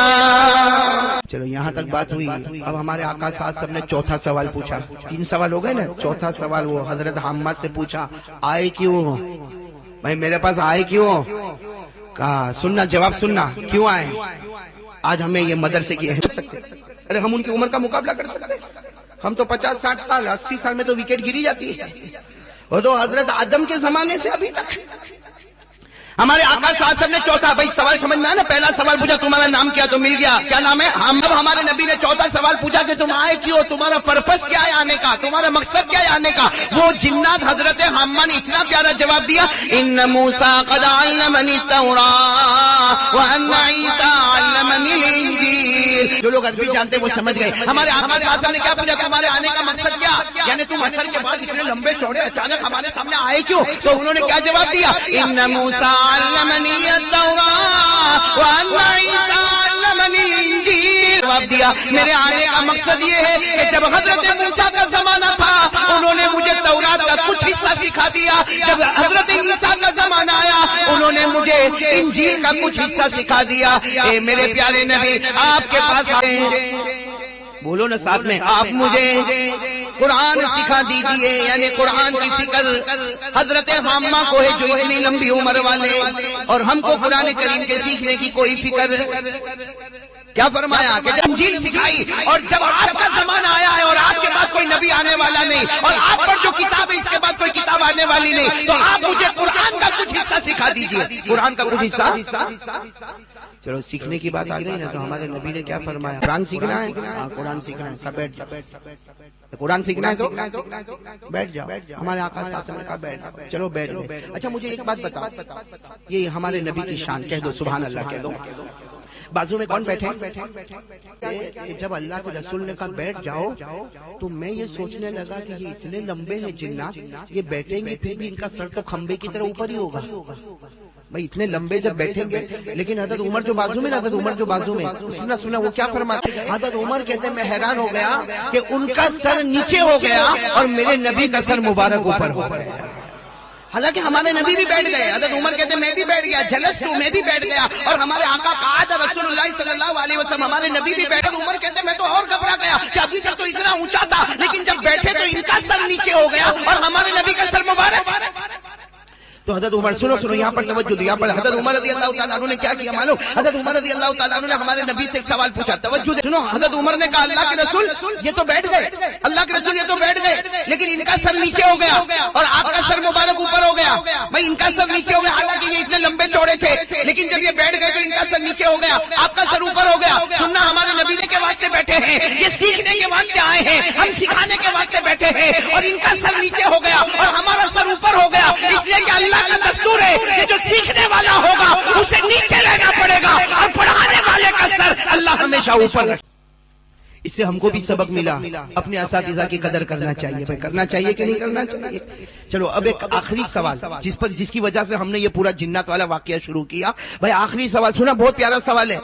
چلو یہاں تک بات ہوئی. اب ہمارے آقا صلی اللہ علیہ وسلم نے چوتھا سوال پوچھا, 3 سوال ہو گئے نا, چوتھا سوال وہ حضرت حامہ سے پوچھا, آئے کیوں بھائی, میرے پاس آئے کیوں. کہا سننا, جواب سننا, کیوں آئے, آج ہمیں یہ مدرسے کی اہمیت سکتے, ارے ہم ان کی عمر کا مقابلہ کر سکتے, ہم تو 50 60 سال 80 سال میں تو وکٹ گری جاتی ہے, وہ تو حضرت آدم کے زمانے سے ابھی تک. ہمارے آقا صلی اللہ علیہ وسلم نے چوتھا, بھائی سوال سمجھ میں آیا نا, پہلا سوال پوچھا تمہارا نام کیا, تو مل گیا, کیا نام ہے, ہم. اب ہمارے نبی نے چوتھا سوال پوچھا کہ تم آئے کیوں, تمہارا پرپس کیا ہے آنے کا, تمہارا مقصد کیا ہے آنے کا. وہ جنات حضرت حامہ نے اتنا پیارا جواب دیا, ان موسیٰ قد علمنی التوراۃ وان عیسیٰ علمنی الانجیل. جو لوگ عربی جانتے وہ سمجھ گئے. ہمارے آقا صلی اللہ علیہ وسلم نے کیا پوچھا, تمہارے آنے کا مقصد کیا, یعنی تم عصر کے بعد اتنے لمبے چوڑے اچانک ہمارے سامنے آئے کیوں. تو انہوں نے کیا جواب دیا, ان موسیٰ علمنی التوراۃ وان عیسیٰ علمنی الانجیل. جواب دیا میرے آنے کا مقصد یہ ہے کہ جب حضرت موسیٰ کا زمانہ تھا انہوں نے مجھے تورات کا کچھ حصہ سکھا دیا، جب حضرت عیسیٰ کا زمانہ آیا انہوں نے مجھے انجیل کا کچھ حصہ سکھا دیا۔ اے میرے پیارے نبی آپ کے پاس آئے، بولو نا ساتھ میں، آپ مجھے قرآن سکھا دیجئے، یعنی قرآن کی فکر حضرت حامہ کو ہے جو اتنی لمبی عمر والے، اور ہم کو قرآن کریم کے سیکھنے کی کوئی فکر۔ کیا فرمایا کہ جب انجیل سکھائی اور جب آپ کا زمانہ آیا ہے اور آپ کے بعد کوئی نبی آنے والا نہیں اور آپ پر جو کتاب ہے اس کے بعد کوئی کتاب آنے والی نہیں، تو آپ مجھے قرآن کا کچھ حصہ سکھا دیجئے۔ قرآن کا کچھ حصہ، چلو سیکھنے کی بات آ گئی نا، تو ہمارے نبی نے کیا فرمایا؟ قرآن سیکھنا ہے، قرآن سیکھنا ہے، بیٹھ جاؤ۔ قرآن سیکھنا ہے تو بیٹھ جاؤ۔ ہمارے آقا صلی اللہ علیہ وسلم نے کہا بیٹھ جاؤ، چلو بیٹھ گئے۔ اچھا مجھے ایک بات بتاؤ، یہ ہمارے نبی کی شان، کہہ دو سبحان اللہ کہہ دو۔ بازو میں کون بیٹھے؟ جب اللہ کے رسول نے کہا بیٹھ جاؤ تو میں یہ سوچنے لگا کہ یہ اتنے لمبے ہیں جنات، یہ بیٹھیں گے پھر بھی ان کا سر تو کھمبے کی طرح اوپر ہی ہوگا بھائی، اتنے لمبے جب بیٹھیں گے۔ لیکن حضرت عمر جو بازو میں، حضرت عمر جو بازو میں، سنا وہ کیا فرماتے ہیں؟ حضرت عمر کہتے ہیں میں حیران ہو گیا کہ ان کا سر نیچے ہو گیا اور میرے نبی کا سر مبارک اوپر ہو گیا۔ حالانکہ ہمارے نبی بھی بیٹھ گئے، حضرت عمر کہتے ہیں میں بھی بیٹھ گیا، جلستو میں بھی بیٹھ گیا، اور ہمارے آقا قعد رسول اللہ صلی اللہ علیہ وسلم، ہمارے نبی بھی بیٹھے۔ عمر کہتے ہیں میں تو اور گھبرا گیا کہ ابھی تک تو اتنا اونچا تھا لیکن جب بیٹھے تو ان کا سر نیچے ہو گیا اور ہمارے نبی کا سر مبارک۔ تو حضرت عمر سنو یہاں پر توجہ دو، یہاں پر حضرت عمر رضی اللہ تعالیٰ عنہ نے کیا کیا معلوم؟ حضرت عمر رضی اللہ تعالیٰ عنہ نے ہمارے نبی سے ایک سوال پوچھا، توجہ دے سنو۔ حضرت عمر نے کہا اللہ کے رسول یہ تو بیٹھ گئے، اللہ کے رسول یہ تو بیٹھ گئے لیکن ان کا سر نیچے ہو گیا اور آپ کا سر مبارک اوپر ہو گیا۔ بھائی ان کا سر نیچے ہو گیا، حالانکہ یہ اتنے لمبے چوڑے تھے لیکن جب یہ بیٹھ گئے تو ان کا سر نیچے ہو گیا، آپ کا سر اوپر ہو گیا۔ سننا ہمارے نبی نے کے واسطے بیٹھے ہیں، یہ سیکھنے کے واسطے آئے ہیں، ہم سکھانے کے واسطے بیٹھے ہیں، اور ان کا سر نیچے ہو گیا اور ہمارا سر اوپر ہو گیا، اس لیے کہ اللہ کا دستور ہے کہ جو سیکھنے والا ہوگا اسے نیچے لینا پڑے گا اور پڑھانے والے کا سر اللہ ہمیشہ اوپر رکھے۔ اس سے ہم کو بھی سبق ملا، اپنے اساتذہ کی قدر کرنا چاہیے۔ بھائی کرنا چاہیے کہ نہیں کرنا چاہیے؟ چلو اب ایک آخری سوال جس کی وجہ سے ہم نے یہ پورا جنات والا واقعہ شروع کیا۔ بھائی آخری سوال سنا، بہت پیارا سوال ہے۔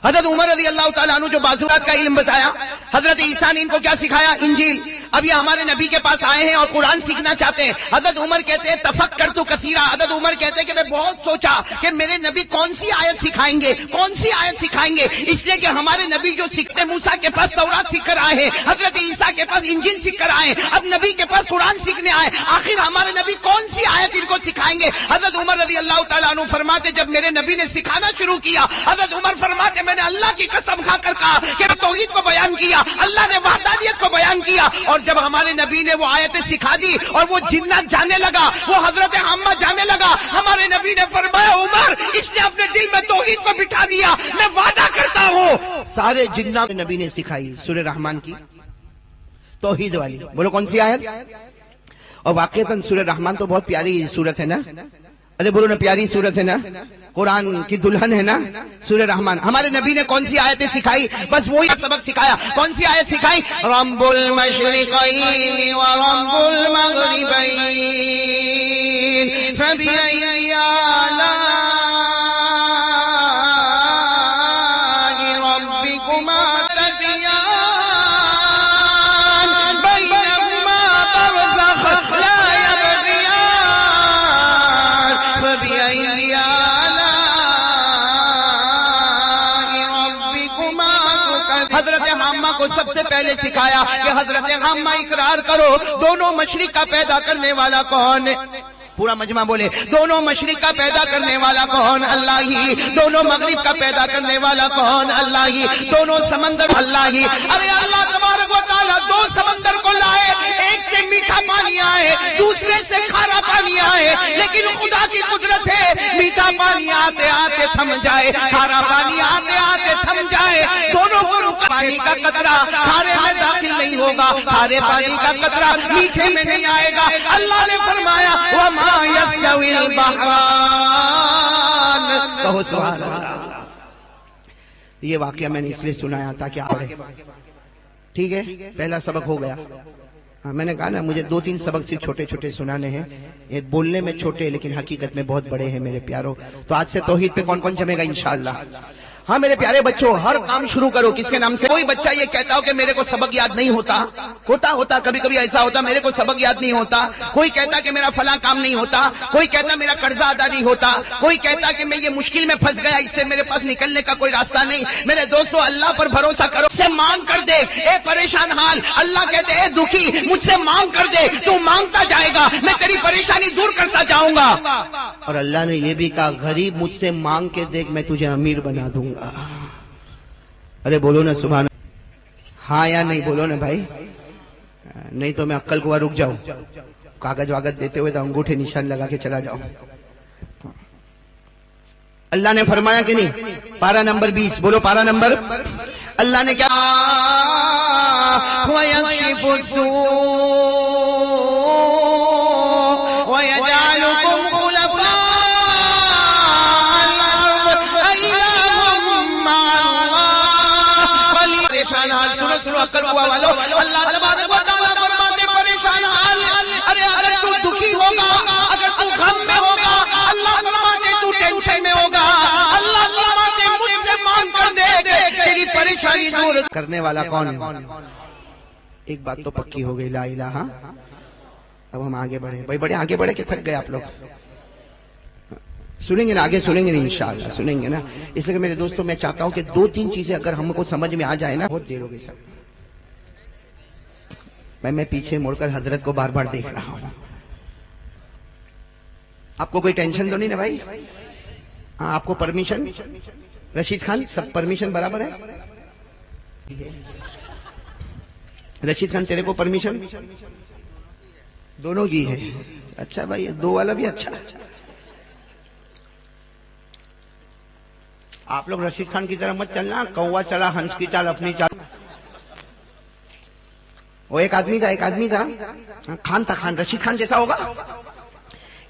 حضرت عمر رضی اللہ تعالیٰ عنہ جو بازوات کا علم بتایا، حضرت عیسیٰ نے ان کو کیا سکھایا؟ انجیل۔ اب یہ ہمارے نبی کے پاس آئے ہیں اور قرآن سیکھنا چاہتے ہیں۔ حضرت عمر کہتے ہیں تفکرت کثیرا، حضرت عمر کہتے ہیں کہ میں بہت سوچا کہ میرے نبی کون سی آیت سکھائیں گے، کون سی آیت سکھائیں گے، اس لیے کہ ہمارے نبی جو سیکھتے موسیٰ کے پاس تورات سیکھ کر آئے ہیں، حضرت عیسیٰ کے پاس انجیل سیکھ کر آئے ہیں، اب نبی کے پاس قرآن سیکھنے آئے، آخر ہمارے نبی کون سی آیت ان کو سکھائیں گے؟ حضرت عمر رضی اللہ تعالیٰ عنہ فرماتے جب میرے نبی نے سکھانا شروع کیا، حضرت عمر فرماتے میں نے اللہ کی قسم کھا کر کہا کہ میں توحید کو بیان کیا، اللہ نے وحدانیت کو بیان کیا، اور جب ہمارے نبی نے وہ آیتیں سکھا دی اور وہ جنات جانے لگا، وہ حضرت حامہ جانے لگا، ہمارے نبی نے فرمایا عمر اس نے اپنے دل میں توحید کو بٹھا دیا، میں وعدہ کرتا ہوں سارے جنات نبی نے سکھائی۔ سورہ رحمان کی توحید والی، بولو کون سی آیت؟ اور واقعتاً سورہ رحمان تو بہت پیاری سورت ہے نا، ارے بولو نا پیاری سورت ہے نا، قرآن کی دلہن ہے نا سورہ رحمان۔ ہمارے نبی نے کون سی آیتیں سکھائی؟ بس وہی سبق سکھایا۔ کون سی آیت سکھائی؟ رب المشرقین ورب المغربین فبأي آلاء ربكما تكذبان بينهما برزخ لا يبغيان فبأي حضرت حامہ کو سب سے پہلے سکھایا کہ حضرت حامہ اقرار کرو دونوں مشرق کا پیدا کرنے والا کون ہے؟ پورا مجمع بولے دونوں مشرق کا پیدا کرنے والا کون؟ اللہ ہی۔ دونوں مغرب کا پیدا کرنے والا کون؟ اللہ ہی۔ دونوں سمندر اللہ ہی۔ ارے اللہ تبارک و تعالیٰ دو سمندر کو لائے، ایک سے میٹھا پانی آئے دوسرے سے کھارا پانی آئے، لیکن خدا کی قدرت ہے میٹھا پانی آتے آتے تھم جائے، کھارا پانی آتے آتے تھم جائے، دونوں کو پانی کا قطرہ کھارے میں داخل نہیں ہوگا، کھارے پانی کا قطرہ میٹھے میں نہیں آئے گا۔ اللہ نے فرمایا وما يستوي البحران، کہو سبحان اللہ۔ یہ واقعہ میں نے اس لیے سنایا تاکہ آئے، ٹھیک ہے؟ پہلا سبق ہو گیا۔ میں نے کہا نا مجھے 2-3 سبق صرف چھوٹے چھوٹے سنانے ہیں، یہ بولنے میں چھوٹے لیکن حقیقت میں بہت بڑے ہیں میرے پیاروں۔ تو آج سے توحید پہ کون کون جمے گا انشاءاللہ؟ ہاں میرے پیارے بچوں، ہر کام شروع کرو کس کے نام سے؟ کوئی بچہ یہ کہتا ہو کہ میرے کو سبق یاد نہیں ہوتا کبھی کبھی ایسا ہوتا میرے کو سبق یاد نہیں ہوتا، کوئی کہتا کہ میرا فلاں کام نہیں ہوتا، کوئی کہتا میرا قرضہ ادا نہیں ہوتا، کوئی کہتا کہ میں یہ مشکل میں پھنس گیا، اس سے میرے پاس نکلنے کا کوئی راستہ نہیں۔ میرے دوستو، اللہ پر بھروسہ کرو، سے مانگ کر دے، اے پریشان حال، اللہ کہتے اے دکھی مجھ سے مانگ کر دے، تو مانگتا جائے گا، میں تیری پریشانی دور کرتا جاؤں گا۔ اور اللہ نے یہ بھی کہا غریب مجھ سے مانگ کے دیکھ، میں تجھے امیر بنا دوں گا۔ ارے بولو نا سبحان، ہاں یا نہیں؟ بولو نا بھائی، نہیں تو میں عقل کو رک جاؤں، کاغذ واغذ دیتے ہوئے تو انگوٹھے نشان لگا کے چلا جاؤں۔ اللہ نے فرمایا کہ نہیں؟ پارہ نمبر 20، بولو پارہ نمبر، اللہ نے کیا وَيَكْشِفُ السُّوءَ وَيَجْعَلُكُمْ خُلَفَاءَ الْأَرْضِ أَإِلَٰهٌ مَّعَ اللَّهِ۔ پریشان حال، سنو عقل ہوا والو، اللہ تبارک و تعالیٰ فرماتے پریشان حال، ارے اگر تو دکھی ہوگا، اگر تو غم میں ہوگا، اللہ فرماتے تو ٹینشن میں ہوگا، اللہ فرماتے مجھ سے مانگ کر دے، تیری پریشانی دور کرنے والا کون ہے؟ ایک بات تو پکی ہو گئی، لا الہ۔ اب ہم آگے بڑھیں، بھائی بڑے آگے بڑھے کہ تھک گئے آپ لوگ؟ سنیں گے نا آگے، سنیں گے نا انشاءاللہ، سنیں گے نا۔ اس لیے میرے دوستوں میں چاہتا ہوں کہ 2-3 چیزیں اگر ہم کو سمجھ میں آ جائے نا، بہت دیر ہو گئی سر۔ میں پیچھے مڑ کر حضرت کو بار بار دیکھ رہا ہوں۔ آپ کو کوئی ٹینشن تو نہیں نا بھائی؟ ہاں، آپ کو پرمیشن؟ رشید خان، سب پرمیشن برابر ہے؟ رشید خان تیرے کو پرمیشن دونوں کی ہے؟ اچھا بھائی، 2 والا بھی اچھا۔ آپ لوگ رشید خان کی طرح مت چلنا، کوا چلا ہنس کی چال اپنی چال۔ وہ ایک آدمی تھا خان تھا، خان رشید خان جیسا ہوگا،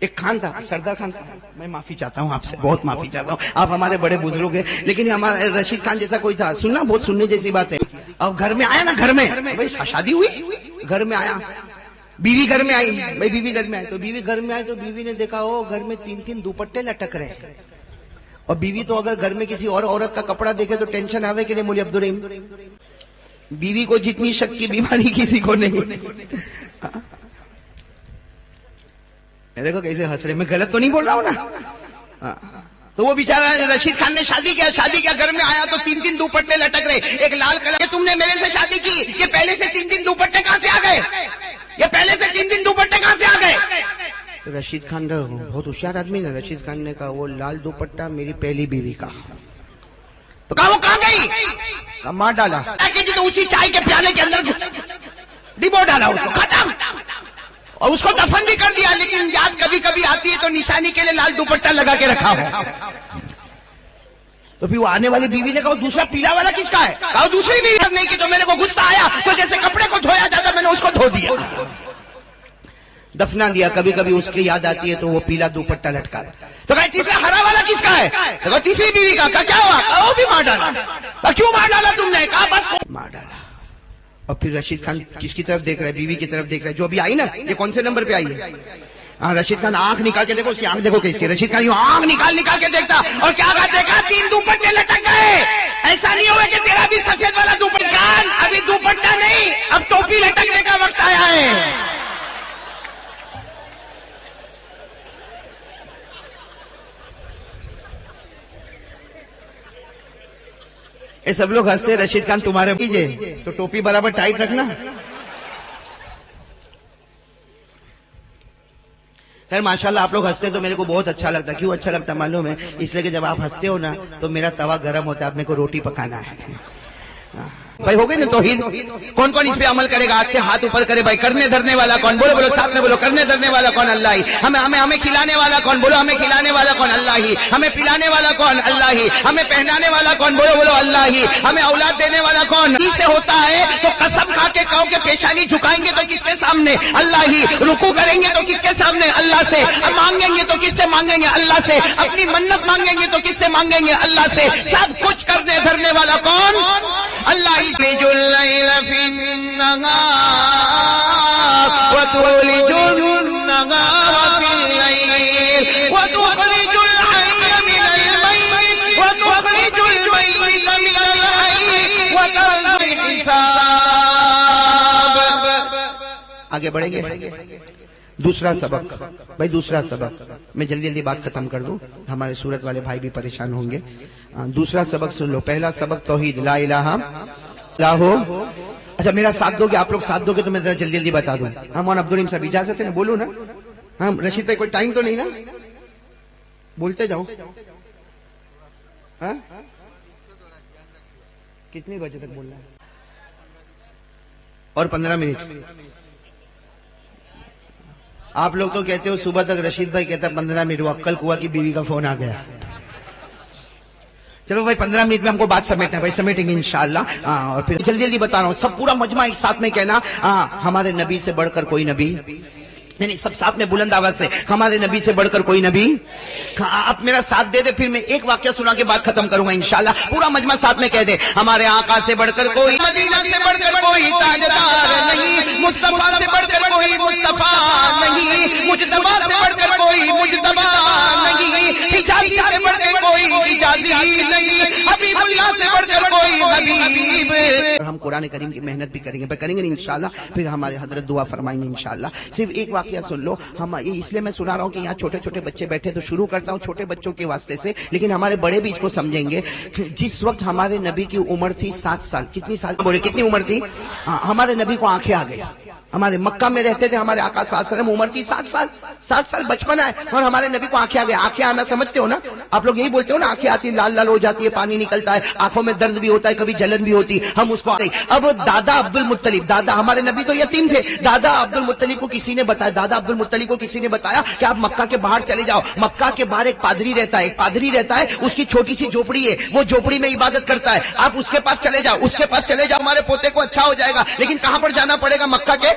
ایک خان تھا، سردار خان تھا۔ میں معافی چاہتا ہوں آپ سے، بہت معافی چاہتا ہوں، آپ ہمارے بڑے بزرگ ہیں، لیکن ہمارا رشید خان جیسا کوئی تھا، سننا بہت سننے جیسی بات ہے۔ اب گھر میں آیا نا، گھر میں بھائی شادی ہوئی، گھر میں آیا، بیوی گھر میں آئی، بھائی بیوی گھر میں آئی تو بیوی نے دیکھا وہ گھر میں 3 دوپٹے لٹک رہے ہیں۔ اور بیوی تو اگر گھر میں کسی اور عورت کا کپڑا دیکھے تو ٹینشن آوے کہ نہیں مولوی عبدالرحیم؟ بیوی کو جتنی شک کی بیماری کسی کو نہیں۔ دیکھو کیسے ہنس رہے، میں غلط تو نہیں بول رہا ہوں نا؟ تو وہ بیچارہ رشید خان نے شادی کیا، گھر میں آیا تو 3 دوپٹے لٹک رہے، ایک لال کلر کہ تم نے میرے سے شادی کی، یہ پہلے سے 3 دوپٹے کہاں سے آ گئے؟ یہ پہلے سے 3 دوپٹے کہاں سے آ گئے؟ رشید خان بہت ہوشیار آدمی نا، رشید خان نے کہا وہ لال دوپٹہ میری پہلی بیوی کا۔ تو کہا وہ کہاں گئی؟ کہا مار ڈالا، جی تو اسی چائے کے پیالے کے اندر ڈبو ڈالا، اس کو ختم، اور اس کو دفن بھی کر دیا، لیکن یاد کبھی کبھی آتی ہے تو نشانی کے لیے لال دوپٹہ لگا کے رکھا ہو۔ تو پھر وہ آنے والی بیوی نے کہا دوسرا پیلا والا کس کا ہے؟ کہا دوسری بیوی نہیں کی، تو میرے کو غصہ آیا تو جیسے کپڑے کو دھویا جاتا میں نے اس کو دھو دیا، دفنا دیا۔ کبھی کبھی اس کی یاد آتی ہے تو وہ پیلا دوپٹہ لٹکا۔ تو کہا تیسرا ہرا والا کس کا ہے؟ تو کہا تیسری بیوی کا۔ کہا کیا ہوا؟ کہا وہ بھی مار ڈالا۔ کہا کیوں مار ڈالا تم نے؟ کہا بس مار ڈالا۔ اور پھر رشید خان کس کی طرف دیکھ رہا ہے؟ بیوی کی طرف دیکھ رہا ہے، جو ابھی آئی نا، یہ کون سے نمبر پہ آئی ہے؟ ہاں، رشید خان آنکھ نکال کے دیکھو، اس کی آنکھ دیکھو کیسی ہے۔ رشید خان یوں آنکھ نکال کے دیکھتا، اور کیا کہا؟ دیکھا 3 دوپٹے لٹک گئے۔ ایسا نہیں ہوا کہ تیرا بھی سفید والا دوپٹہ، ابھی دوپٹہ نہیں، اب ٹوپی لٹکنے کا وقت آیا ہے۔ یہ سب لوگ ہنستے، رشید خان تمہارے کیجئے تو ٹوپی برابر ٹائٹ رکھنا۔ خیر ماشاءاللہ آپ لوگ ہنستے تو میرے کو بہت اچھا لگتا۔ کیوں اچھا لگتا معلوم ہے؟ اس لیے کہ جب آپ ہنستے ہو نا تو میرا توا گرم ہوتا ہے، اب میرے کو روٹی پکانا ہے۔ بھائی ہو گئی نا توحید؟ کون کون اس پہ عمل کرے گا؟ آج سے ہاتھ اوپر کرے بھائی۔ کرنے دھرنے والا کون؟ بولو بولو ساتھ میں بولو، کرنے دھرنے والا کون؟ اللہ ہی۔ ہمیں کھلانے والا کون؟ بولو ہمیں کھلانے والا کون؟ اللہ ہی۔ ہمیں پلانے والا کون؟ اللہ ہی۔ ہمیں پہنانے والا کون؟ بولو بولو اللہ ہی۔ ہمیں اولاد دینے والا کون؟ سے ہوتا ہے تو قسم کھا کے کہو کہ پیشانی جھکائیں گے تو کس کے سامنے؟ اللہ ہی۔ رکوع کریں گے تو کس کے سامنے؟ اللہ سے۔ مانگیں گے تو کس سے مانگیں گے؟ اللہ سے۔ اپنی منت مانگیں گے تو کس سے مانگیں گے؟ اللہ سے۔ سب کچھ کرنے دھرنے والا کون؟ اللہ ہی۔ الليل في النهار وتولج النهار في الليل وتخرج الحي من الميت وتخرج الميت آگے بڑھیں گے. دوسرا سبق بھائی، دوسرا سبق میں جلدی جلدی بات ختم کر دوں، ہمارے سورت والے بھائی بھی پریشان ہوں گے. دوسرا سبق سن لو. پہلا سبق توحید، لا الہ الا ہو. اچھا میرا ساتھ دو گے، آپ لوگ ساتھ دو گے تو میں ذرا جلدی جلدی بتا دوں. ہاں مولانا عبدالرحیم صاحب اجازت ہے نا؟ بولو نا. ہاں رشید بھائی کوئی ٹائم تو نہیں نا؟ بولتے جاؤ. ہاں کتنے بجے تک بولنا ہے؟ اور 15 منٹ. آپ لوگ تو کہتے ہو صبح تک، رشید بھائی کہتا 15 منٹ. وہ عقل کنواں کی بیوی کا فون آ گیا. چلو بھائی 15 منٹ میں ہم کو بات سمیٹنا ہے بھائی، سمیٹیں گے انشاءاللہ. اور پھر جلدی جلدی بتا رہا ہوں، سب پورا مجمع ایک ساتھ میں کہنا ہمارے نبی سے بڑھ کر کوئی نبی نہیں. سب ساتھ میں بلند آواز سے، ہمارے نبی سے بڑھ کر کوئی نبی. آپ میرا ساتھ دے دے، پھر میں ایک واقعہ سنا کے بعد ختم کروں گا انشاءاللہ. پورا مجمع ساتھ میں کہہ دے، ہمارے آقا سے بڑھ کر کوئی، مدینہ سے بڑھ کر کوئی تاجدار نہیں، مصطفیٰ سے بڑھ کر کوئی مصطفیٰ نہیں، مجتبیٰ سے بڑھ کر کوئی مجتبیٰ نہیں، حجازی سے بڑھ کر کوئی حجازی نہیں، حبیب اللہ سے بڑھ کر کوئی حبیب. ہم قرآن کریم کی محنت بھی کریں گے انشاءاللہ. پھر ہمارے حضرت دعا فرمائیں گے انشاءاللہ. صرف ایک واقعہ سن لو. ہم یہ اس لیے میں سنا رہا ہوں کہ یہاں چھوٹے چھوٹے بچے بیٹھے، تو شروع کرتا ہوں چھوٹے بچوں کے واسطے سے، لیکن ہمارے بڑے بھی اس کو سمجھیں گے. جس وقت ہمارے نبی کی عمر تھی 7 سال، کتنی سال بولے، کتنی عمر تھی؟ ہمارے نبی کو آنکھیں آ گئی. ہمارے مکہ میں رہتے تھے ہمارے آقا صلی اللہ علیہ وسلم، عمر تھی 7 سال بچپن ہے، اور ہمارے نبی کو آنکھیں آ گئی. آنکھیں آنا سمجھتے ہو نا آپ لوگ؟ یہی بولتے ہو نا آنکھیں آتی، لال لال ہو جاتی ہے، پانی نکلتا ہے، آنکھوں میں درد بھی ہوتا ہے، کبھی جلن بھی ہوتی. ہم اس کو اب دادا عبد المطلب، دادا ہمارے نبی تو یتیم تھے، دادا عبد المطلب کو کسی نے بتایا، دادا عبد المطلب کو کسی نے بتایا کہ آپ مکہ کے باہر چلے جاؤ. مکہ کے باہر ایک پادری رہتا ہے، اس کی چھوٹی سی جھوپڑی ہے، وہ جھوپڑی میں عبادت کرتا ہے. آپ اس کے پاس چلے جاؤ، ہمارے پوتے کو اچھا ہو جائے گا. لیکن کہاں پر جانا پڑے گا؟ مکہ کے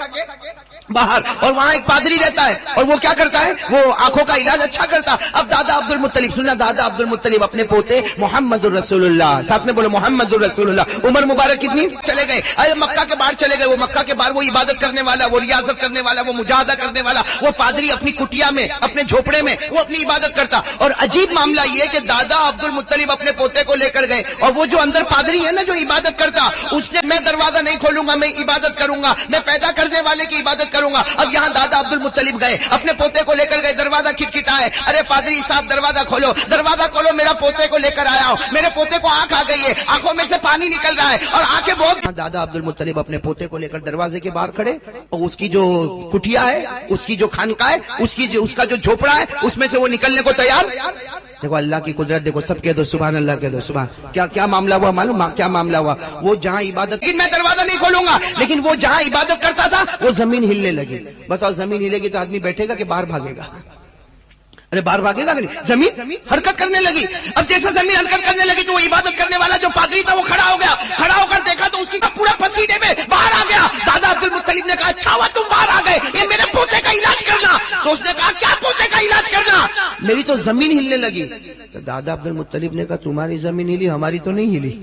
باہر. اور وہاں ایک پادری رہتا ہے، اور وہ کیا کرتا ہے؟ وہ آنکھوں کا علاج اچھا کرتا. اب دادا عبد المطلب، سننا، دادا عبد المطلب اپنے پوتے محمد الرسول اللہ، ساتھ میں بولو محمد الرسول اللہ، عمر مبارک کتنی، چلے گئے. ارے مکہ کے باہر چلے گئے. وہ مکہ کے باہر وہ عبادت کرنے والا، وہ ریاضت کرنے والا، وہ مجاہدہ کرنے والا، وہ پادری اپنی کٹیا میں، اپنے جھوپڑے میں وہ اپنی عبادت کرتا. اور عجیب معاملہ یہ کہ دادا عبد المطلب اپنے پوتے کو لے کر گئے، اور وہ جو اندر پادری ہے نا جو عبادت کرتا، اس نے میں دروازہ نہیں کھولوں گا، میں عبادت کروں گا، میں پیدا کرنے والے کی عبادت کروں گا. اب یہاں دادا عبد المطلب گئے، اپنے پوتے کو لے کر گئے، دروازہ کھٹکھٹائے. ارے پادری صاحب دروازہ کھولو، میرا پوتے کو لے کر آیا ہوں، میرے پوتے کو آنکھ آ گئی ہے، آنکھوں میں سے پانی نکل رہا ہے اور آنکھیں بہت. دادا عبد المطلب اپنے پوتے کو لے کر دروازے کے باہر کھڑے، اور اس کی جو کٹیا ہے، اس کی جو خانقاہ ہے، اس کا جو جھوپڑا ہے، اس میں سے وہ نکلنے کو تیار. دیکھو اللہ کی قدرت، دیکھو سب کہہ دو سبحان اللہ، کہہ دو سبحان. کیا معاملہ ہوا معلوم؟ کیا معاملہ ہوا؟ وہ جہاں عبادت، میں دروازہ نہیں کھولوں گا، لیکن وہ جہاں عبادت کرتا تھا وہ زمین ہلنے لگی. بتاؤ زمین ہلے گی تو آدمی بیٹھے گا کہ باہر بھاگے گا؟ ارے باہر بھاگے گا نہیں، زمین حرکت کرنے لگی. اب جیسے زمین حرکت کرنے لگی تو وہ عبادت کرنے والا جو پادری تھا وہ کھڑا ہو گیا. کھڑا ہو کر دیکھا تو اس کی پورا پسینے میں باہر آ گیا. دادا عبد المطلب نے کہا اچھا ہوا تم باہر آ گئے، یہ میرے پوتے کا علاج کرنا. تو اس نے کہا کیا پوتے کا علاج کرنا؟ میری تو زمین ہلنے لگی. تو دادا عبد المطلب نے کہا تمہاری زمین ہلی، ہماری تو نہیں ہلی،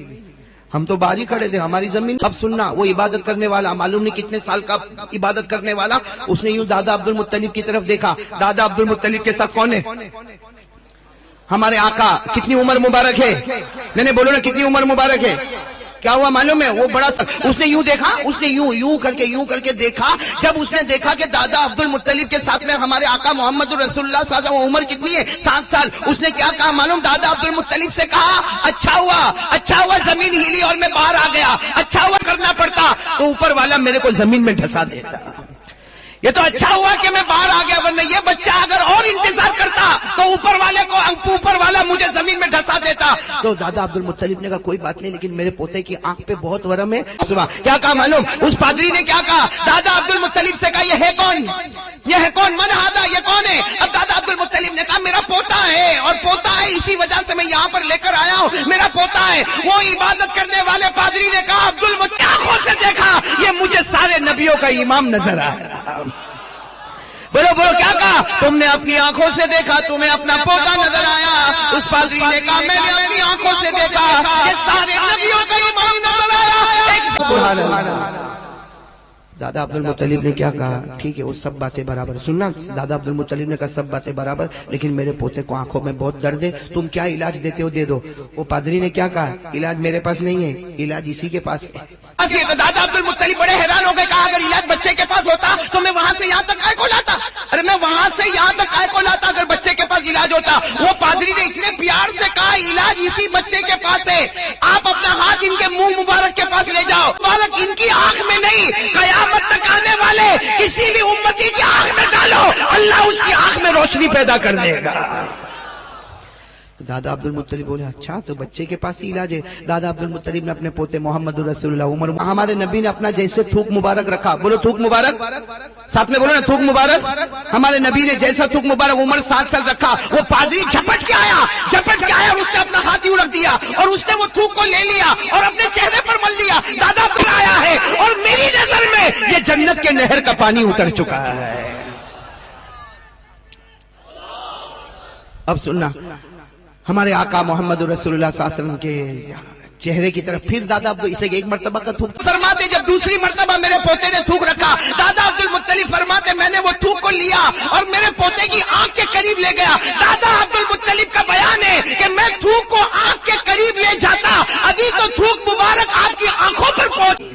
ہم تو باہر ہی کھڑے تھے، ہماری زمین. اب سننا، وہ عبادت کرنے والا معلوم نہیں کتنے سال کا عبادت کرنے والا، اس نے یوں دادا عبد المطلب کی طرف دیکھا. دادا عبد المطلب کے ساتھ کون ہے؟ ہمارے آقا. کتنی عمر مبارک ہے؟ نہیں بولو نا، کتنی عمر مبارک ہے؟ کیا ہوا معلوم ہے؟ وہ بڑا اس نے یوں دیکھا، اس نے یوں کر کے دیکھا. جب اس نے دیکھا کہ دادا عبد المطلب کے ساتھ میں ہمارے آقا محمد رسول اللہ صلی اللہ علیہ وسلم، عمر کتنی ہے؟ 7 سال. اس نے کیا کہا معلوم؟ دادا عبد المطلب سے کہا اچھا ہوا زمین ہلی اور میں باہر آ گیا. اچھا ہوا کرنا پڑتا تو اوپر والا میرے کو زمین میں ڈھسا دیتا. یہ تو اچھا ہوا کہ میں باہر آ گیا، ورنہ یہ بچہ اگر اور انتظار کرتا تو اوپر والا مجھے زمین میں ڈھسا دیتا. تو دادا عبد المطلب نے کہا کوئی بات نہیں، لیکن میرے پوتے کی آنکھ پہ بہت ورم ہے. کیا کہا معلوم؟ اس پادری نے کیا کہا؟ دادا عبد المطلب سے کہا یہ ہے کون؟ من ہادا، یہ کون ہے؟ اب دادا عبد المطلب نے کہا میرا پوتا ہے، اور پوتا ہے اسی وجہ سے میں یہاں پر لے کر آیا ہوں، میرا پوتا ہے. وہ عبادت کرنے والے پادری نے کہا عبد المطلب آنکھوں سے دیکھا، یہ مجھے سارے نبیوں کا امام نظر آیا. بولو کیا کہا؟ تم نے اپنی آنکھوں سے دیکھا، تمہیں اپنا پوتا نظر آیا. اس پادری نے کہا میں نے اپنی آنکھوں سے دیکھا کہ سارے نبیوں کا امام نظر آیا. سبحان اللہ. دادا عبد المطلب نے کیا کہا؟ ٹھیک ہے وہ سب باتیں برابر، سننا، دادا عبد المطلب نے کہا سب باتیں برابر، لیکن میرے پوتے کو آنکھوں میں بہت درد ہے، تم کیا علاج دیتے ہو دے دو۔ وہ پادری نے کیا کہا؟ علاج میرے پاس نہیں ہے، علاج اسی کے پاس ہے۔ تو دادا عبد المطلب بڑے حیران ہو گئے، کہا اگر علاج بچے کے پاس ہوتا تو میں وہاں سے یہاں تک آئے کو لاتا، ارے میں وہاں سے یہاں تک آئے کو لاتا اگر بچے کے پاس علاج ہوتا۔ وہ پادری نے اتنے پیار سے کہا علاج اسی بچے کے پاس ہے، آپ اپنا ہاتھ ان کے منہ مبارک کے پاس لے جاؤ، مبارک ان کی آنکھ میں نہیں، قیامت تک آنے والے کسی بھی امتی کی آنکھ میں ڈالو، اللہ اس کی آنکھ میں روشنی پیدا کر دے گا۔ دادا عبد المطلب بولے اچھا تو بچے کے پاس ہی علاج ہے۔ دادا عبد المطلب نے اپنے پوتے محمد رسول اللہ عمر، ہمارے نبی نے اپنا جیسے تھوک مبارک رکھا، بولو تھوک مبارک، ساتھ میں بولو نا تھوک مبارک، ہمارے نبی نے جیسا تھوک مبارک عمر 7 سال رکھا، وہ پادری جھپٹ کے آیا اور اس نے اپنا ہاتھ یوں رکھ دیا اور اس نے وہ تھوک کو لے لیا اور اپنے چہرے پر مل لیا۔ دادا عبد آیا ہے اور میری نظر میں یہ جنت کے نہر کا پانی اتر چکا ہے۔ اب سننا، ہمارے آقا محمد رسول اللہ صلی اللہ علیہ وسلم کے چہرے کی طرف پھر دادا عبد اسے ایک مرتبہ کا تھوک فرماتے، جب دوسری مرتبہ میرے پوتے نے تھوک رکھا، دادا عبد المطلب فرماتے میں نے وہ تھوک کو لیا اور میرے پوتے کی آنکھ کے قریب لے گیا۔ دادا عبد المطلب کا بیان ہے کہ میں تھوک کو آنکھ کے قریب لے جاتا، ابھی تو تھوک مبارک آپ کی آنکھوں پر پہنچ۔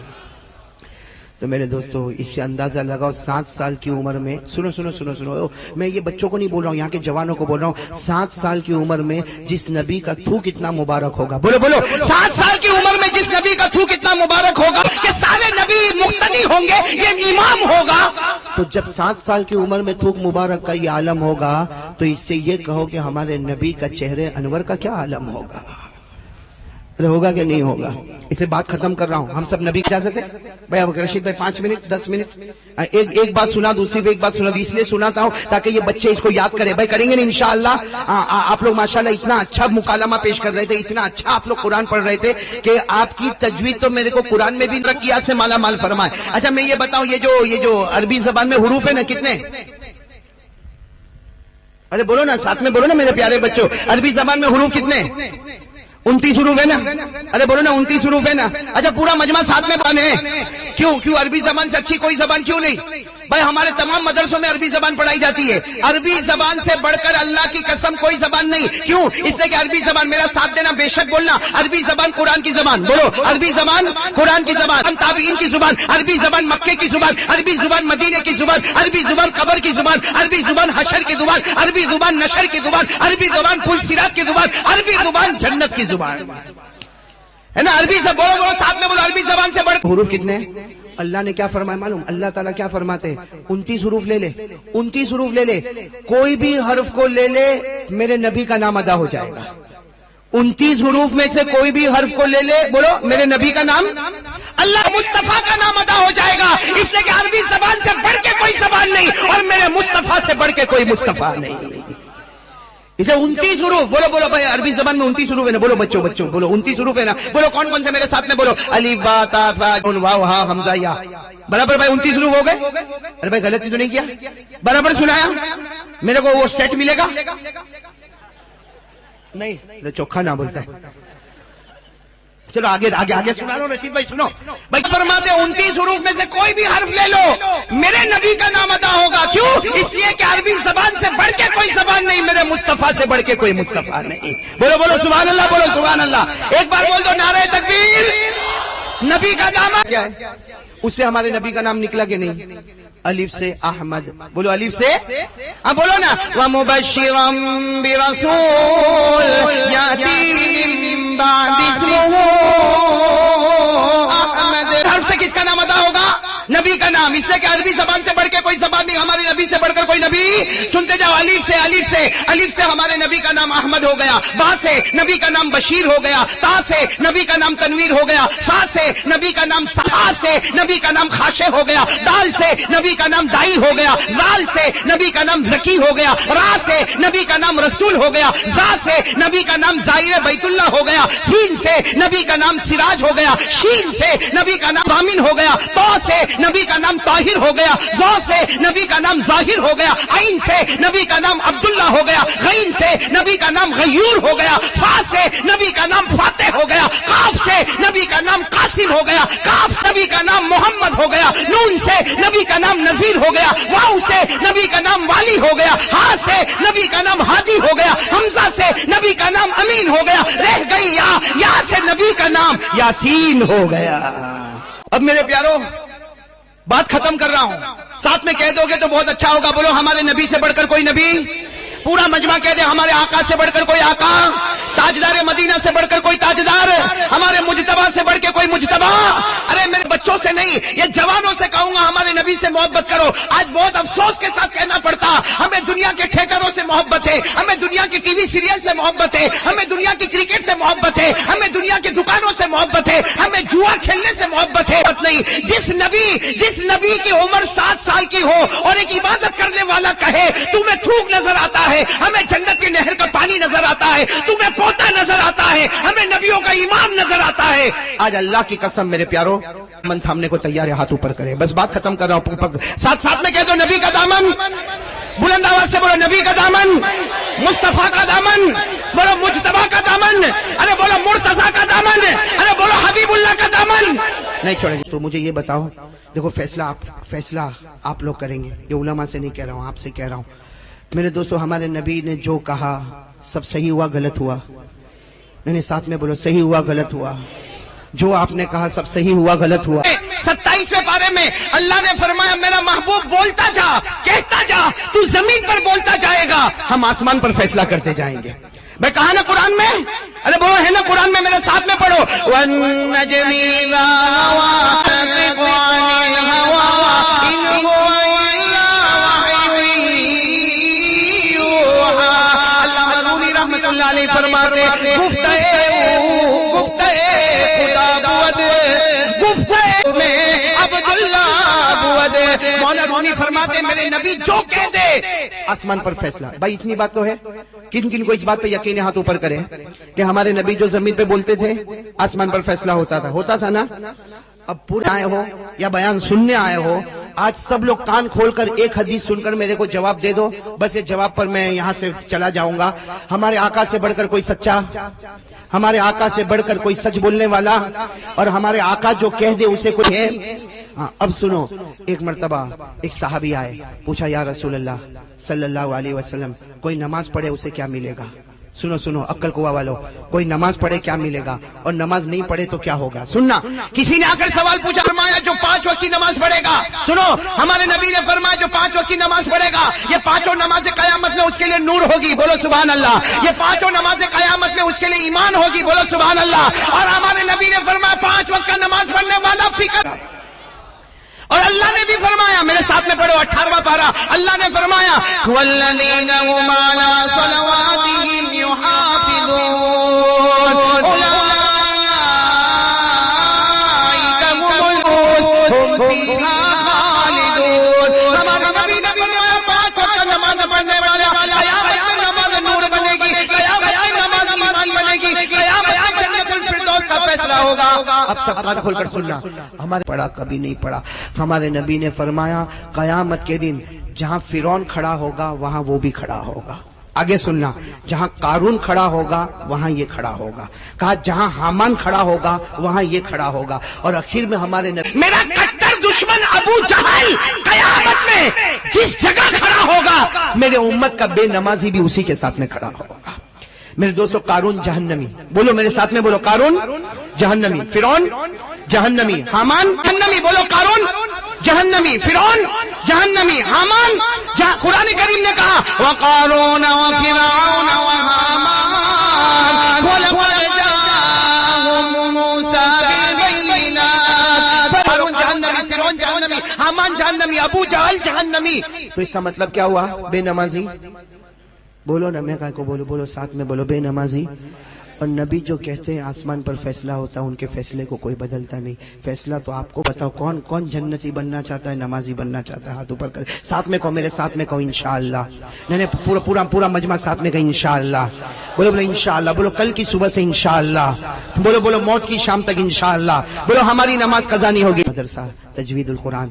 تو میرے دوستو اس سے اندازہ لگاؤ 7 سال کی عمر میں، سنو، میں یہ بچوں کو نہیں بول رہا ہوں، یہاں کے جوانوں کو بول رہا ہوں، 7 سال کی عمر میں جس نبی کا تھوک اتنا مبارک ہوگا، بولو 7 سال کی عمر میں جس نبی کا تھوک اتنا مبارک ہوگا کہ سارے نبی مقتدی ہوں گے، یہ امام ہوگا۔ تو جب 7 سال کی عمر میں تھوک مبارک کا یہ عالم ہوگا تو اس سے یہ کہو کہ ہمارے نبی کا چہرے انور کا کیا عالم ہوگا، ہوگا کہ نہیں ہوگا؟ اسے بات ختم کر رہا ہوں، ہم سب نبی کی اجازت ہے بھائی؟ اب رشید بھائی 5 منٹ 10 منٹ ایک بات سنا، دوسری ایک بات سنا، اس لیے سناتا ہوں تاکہ یہ بچے اس کو یاد کریں۔ بھائی کریں گے نا انشاءاللہ؟ آپ لوگ ماشاءاللہ اتنا اچھا مکالمہ پیش کر رہے تھے، اتنا اچھا آپ لوگ قرآن پڑھ رہے تھے کہ آپ کی تجوید تو میرے کو قرآن میں بھی ترقیات سے مالا مال فرمائے۔ اچھا میں یہ بتاؤں، یہ جو عربی زبان میں حروف ہے نا کتنے؟ ارے بولو نا، ساتھ میں بولو نا میرے پیارے بچوں، عربی زبان میں حروف کتنے؟ 29 حروف ہے نا؟ ارے بولو نا 29 حروف ہے نا؟ اچھا پورا مجمع ساتھ میں پڑھنے ہیں، کیوں عربی زبان سے اچھی کوئی زبان کیوں نہیں؟ بھائی ہمارے تمام مدرسوں میں عربی زبان پڑھائی جاتی ہے، عربی زبان سے بڑھ کر اللہ کی قسم کوئی زبان نہیں، کیوں؟ اس لیے کہ عربی زبان، میرا ساتھ دینا بے شک بولنا، عربی زبان قرآن کی زبان، بولو عربی زبان قرآن کی زبان، تابعین کی زبان، عربی زبان مکے کی زبان، عربی زبان مدینے کی زبان، عربی زبان قبر کی زبان، عربی زبان حشر کی زبان، عربی زبان نشر کی زبان، عربی زبان پل صراط کی زبان، عربی زبان جنت کی زبان ہے نا؟ عربی سے بولو ساتھ میں بولو، عربی زبان سے بڑھ حروف کتنے ہیں؟ اللہ نے کیا فرمایا معلوم؟ اللہ تعالیٰ کیا فرماتے ہیں؟ 29 حروف لے لے، 29 حروف لے لے، کوئی بھی حرف کو لے لے میرے نبی کا نام ادا ہو جائے گا۔ 29 حروف میں سے کوئی بھی حرف کو لے لے، بولو میرے نبی کا نام، اللہ مصطفیٰ کا نام ادا ہو جائے گا، اس لیے کہ عربی زبان سے بڑھ کے کوئی زبان نہیں اور میرے مصطفیٰ سے بڑھ کے کوئی مصطفیٰ نہیں۔ اسے 29 حروف، بولو بھائی عربی زبان میں 29 حروف ہے نا؟ بولو بچوں بولو 29 حروف ہے نا؟ بولو کون سے میرے ساتھ میں بولو، الف با تا ثا ج واو ہا حمزہ یا، برابر بھائی 29 حروف ہو گئے؟ ارے بھائی غلطی تو نہیں کیا؟ برابر سنایا؟ میرے کو وہ سیٹ ملے گا نہیں؟ چوکھا نہ بولتا ہے، چلو آگے سنا لو رشید بھائی، سنو بھائی فرماتے 29 حروف میں سے کوئی بھی حرف لے لو میرے نبی کا نام ادا ہوگا، کیوں؟ اس لیے کہ عربی زبان سے بڑھ کے کوئی زبان نہیں، میرے مصطفیٰ سے بڑھ کے کوئی مصطفیٰ نہیں۔ بولو سبحان اللہ، بولو سبحان اللہ، ایک بار بول دو نعرہ تکبیر۔ نبی کا نام کیا ہے؟ اس سے ہمارے نبی کا نام نکلا کہ نہیں؟ الف سے احمد، بولو الف سے، اب بولو نا وَمُبَشِّرًا بِرَسُولٍ يَأْتِي مِن بَعْدِ اسْمُهُ احمد۔ حرف سے کس کا نام ادا ہوگا؟ نبی کا نام، اس لیے کہ عربی زبان سے بڑھ کے کوئی زبان نہیں، ہمارے نبی سے بڑھ کر کوئی نبی۔ سنتے جاؤ، الف سے ہمارے نبی کا نام احمد ہو گیا، با سے نبی کا نام بشیر ہو گیا، تا سے نبی کا نام تنویر ہو گیا، سا سے نبی کا نام سا سے نبی کا نام خاشع ہو گیا، دال سے نبی کا نام دائی ہو گیا، زال سے نبی کا نام زکی ہو گیا، را سے نبی کا نام رسول ہو گیا، زا سے نبی کا نام زائر بیت اللہ ہو گیا، سین سے نبی کا نام سراج ہو گیا، شین سے نبی کا نام ضامن ہو گیا، تو سے نبی نبی کا نام طاہر ہو گیا، ذو سے نبی کا نام ظاہر ہو گیا، عین سے نبی کا نام عبداللہ ہو گیا، غین سے نبی کا نام غیور ہو گیا، فا سے نبی کا نام فاتح ہو گیا، قاف سے نبی کا نام قاسم ہو گیا، کاف نبی کا نام محمد ہو گیا، نون سے نبی کا نام نذیر ہو گیا، واو سے نبی کا نام والی ہو گیا، ہا سے نبی کا نام ہادی ہو گیا، حمزہ سے نبی کا نام امین ہو گیا، رہ گئی یا سے نبی کا نام یاسین ہو گیا۔ اب میرے پیارو بات ختم کر رہا ہوں، ساتھ میں کہہ دو گے تو بہت اچھا ہوگا، بولو ہمارے نبی سے بڑھ کر کوئی نبی، پورا مجمع کہہ دے ہمارے آقا سے بڑھ کر کوئی آقا، تاجدار مدینہ سے بڑھ کر کوئی تاجدار، ہمارے مجتبی سے بڑھ کے کوئی مجتبی۔ ارے میرے بچوں سے نہیں، یہ جوانوں سے کہوں گا ہمارے نبی سے محبت کرو۔ آج بہت افسوس کے ساتھ کہنا پڑتا، ہمیں دنیا کے ٹھیکروں سے محبت ہے، ہمیں دنیا کی ٹی وی سیریل سے محبت ہے، ہمیں دنیا کی کرکٹ سے محبت ہے، ہمیں دنیا کی دکانوں سے محبت ہے، ہمیں جوا کھیلنے سے محبت ہے۔ نہیں، جس نبی کی عمر 7 سال کی ہو اور ایک عبادت کرنے والا کہے تمہیں تھوک نظر آتا ہے، ہمیں جنت کی نہر کا پانی نظر آتا ہے، تمہیں پوتا نظر آتا ہے، ہمیں نبیوں کا امام نظر آتا ہے۔ آج اللہ کی قسم میرے پیارو من تھامنے کو تیار ہے، ہاتھ اوپر کرے، بس بات ختم کر رہا ہوں۔ ساتھ میں کہہ دو نبی کا دامن، بلند آواز سے بولو نبی کا دامن، مصطفیٰ کا دامن، بولو مجتبیٰ کا دامن، ارے بولو مرتضیٰ کا دامن، ارے بولو حبیب اللہ کا دامن نہیں چھوڑیں گے۔ تو مجھے یہ بتاؤ، دیکھو فیصلہ آپ لوگ کریں گے، یہ علماء سے نہیں کہہ رہا ہوں، آپ سے کہہ رہا ہوں میرے دوستو۔ ہمارے نبی نے جو کہا سب صحیح ہوا غلط ہوا؟ نہیں، ساتھ میں بولو صحیح ہوا غلط ہوا؟ جو آپ نے کہا سب صحیح ہوا غلط ہوا؟ 27ویں پارے میں اللہ نے فرمایا میرا محبوب بولتا جا، کہتا جا، تو زمین پر بولتا جائے گا، ہم آسمان پر فیصلہ کرتے جائیں گے۔ میں کہا نا قرآن میں، ارے بولو ہے نا قرآن میں، میرے ساتھ میں پڑھو، وَالنَّجْمِ إِذَا هَوَىٰ يَنطِقُ عَنِ الْهَوَىٰ إِنْ هُوَ إِلَّا وَحْيٌ يُوحَىٰ۔ علامہ رومی رحمت اللہ علیہ فرماتے گفتہ خدا بود، گفتہ میں عبداللہ بود۔ مولانا رومی فرماتے میرے نبی جو کہہ دے آسمان پر فیصلہ۔ بھائی اتنی بات تو ہے، کن کو اس بات پہ یقین ہے ہاتھ اوپر کرے کہ ہمارے نبی جو زمین پہ بولتے تھے آسمان پر فیصلہ ہوتا تھا نا؟ اب پورے آئے ہو یا بیان سننے آئے ہو، آج سب لوگ کان کھول کر ایک حدیث سن کر میرے کو جواب دے دو، بس یہ جواب پر میں یہاں سے چلا جاؤں گا۔ ہمارے آقا سے بڑھ کر کوئی سچا، ہمارے آقا سے بڑھ کر کوئی سچ بولنے والا، اور ہمارے آقا جو کہہ دے اسے کوئی ہے؟ ہاں اب سنو، ایک مرتبہ ایک صحابی آئے، پوچھا یا رسول اللہ صلی اللہ علیہ وسلم کوئی نماز پڑھے اسے کیا ملے گا؟ سنو عقل قوا والو، کوئی نماز پڑھے کیا ملے گا اور نماز نہیں پڑھے تو کیا ہوگا؟ سننا، کسی نے آ کر سوال پوچھا، فرمایا جو 5 وقت کی نماز پڑھے گا۔ سنو، ہمارے نبی نے فرمایا جو 5 وقت کی نماز پڑھے گا یہ 5 نماز قیامت میں اس کے لیے نور ہوگی، بولو سبحان اللہ۔ یہ 5 نماز قیامت میں اس کے لیے ایمان ہوگی، بولو سبحان اللہ۔ اور ہمارے نبی نے فرمایا 5 وقت کا نماز پڑھنے والا فکر، اور اللہ نے بھی فرمایا، میرے ساتھ میں پڑھو 18واں پارہ، اللہ نے فرمایا وَالَّذِينَ هُمْ عَلَىٰ صَلَوَاتِهِمْ يُحَافِظُونَ أُولَٰئِكَ هُمُ الْفَائِزُونَ هُمْ فِيهَا خَالِدُونَ۔ ہمارے نبی نے 5 وقت نماز پڑھنے والے قیامت میں نماز نور بنے گی، قیامت میں نماز ایمان بنے گی، قیامت میں جنت الفردوس کا فیصلہ ہوگا۔ اب سب کان کھول کر سننا، ہمارے پڑھا کبھی نہیں پڑھا، ہمارے نبی نے فرمایا قیامت کے دن جہاں فرعون کھڑا ہوگا وہاں وہ بھی کھڑا ہوگا۔ آگے سننا، جہاں قارون کھڑا ہوگا وہاں یہ کھڑا ہوگا، کہا جہاں حامان کھڑا ہوگا وہاں یہ کھڑا ہوگا، اور آخر میں ہمارے نبی میرا کٹر دشمن ابو جہل قیامت میں جس جگہ کھڑا ہوگا میرے امت کا بے نمازی بھی اسی کے ساتھ میں کھڑا ہوگا۔ میرے دوستو قارون جہنمی، بولو میرے ساتھ میں، بولو قارون جہنمی، فرعون جہنمی، حامان جہنمی، بولو قارون جہنمی، فرعون جہنمی، حامان قرآن کریم نے کہا وَقَارُونَ وَفِرْعَوْنَ وَحَامَانَ وَلَقَدْ جَاءَهُم مُوسَىٰ بِالْبَيِّنَاتِ۔ قارون جہنمی، فرعون جہنمی، حامان جہنمی، ابو جہل جہنمی۔ تو اس کا مطلب کیا ہوا؟ بے نمازی، بولو نا، میں کہا کو بولو، بولو ساتھ میں بولو، بے نمازی اور نبی جو کہتے ہیں آسمان پر فیصلہ ہوتا ہے، ان کے فیصلے کو کوئی بدلتا نہیں. فیصلہ تو آپ کو بتاؤ، کون کون جنتی بننا چاہتا ہے، نمازی بننا چاہتا ہے؟ ہاتھ اوپر کر، ساتھ میں کہو، میرے ساتھ میں کہو انشاءاللہ. نہیں پورا مجمع ساتھ میں کہیں انشاءاللہ. بولو انشاءاللہ. بولو کل کی صبح سے انشاءاللہ. بولو موت کی شام تک انشاءاللہ. بولو ہماری نماز قضا نہیں ہوگی. مدرسہ تجوید القرآن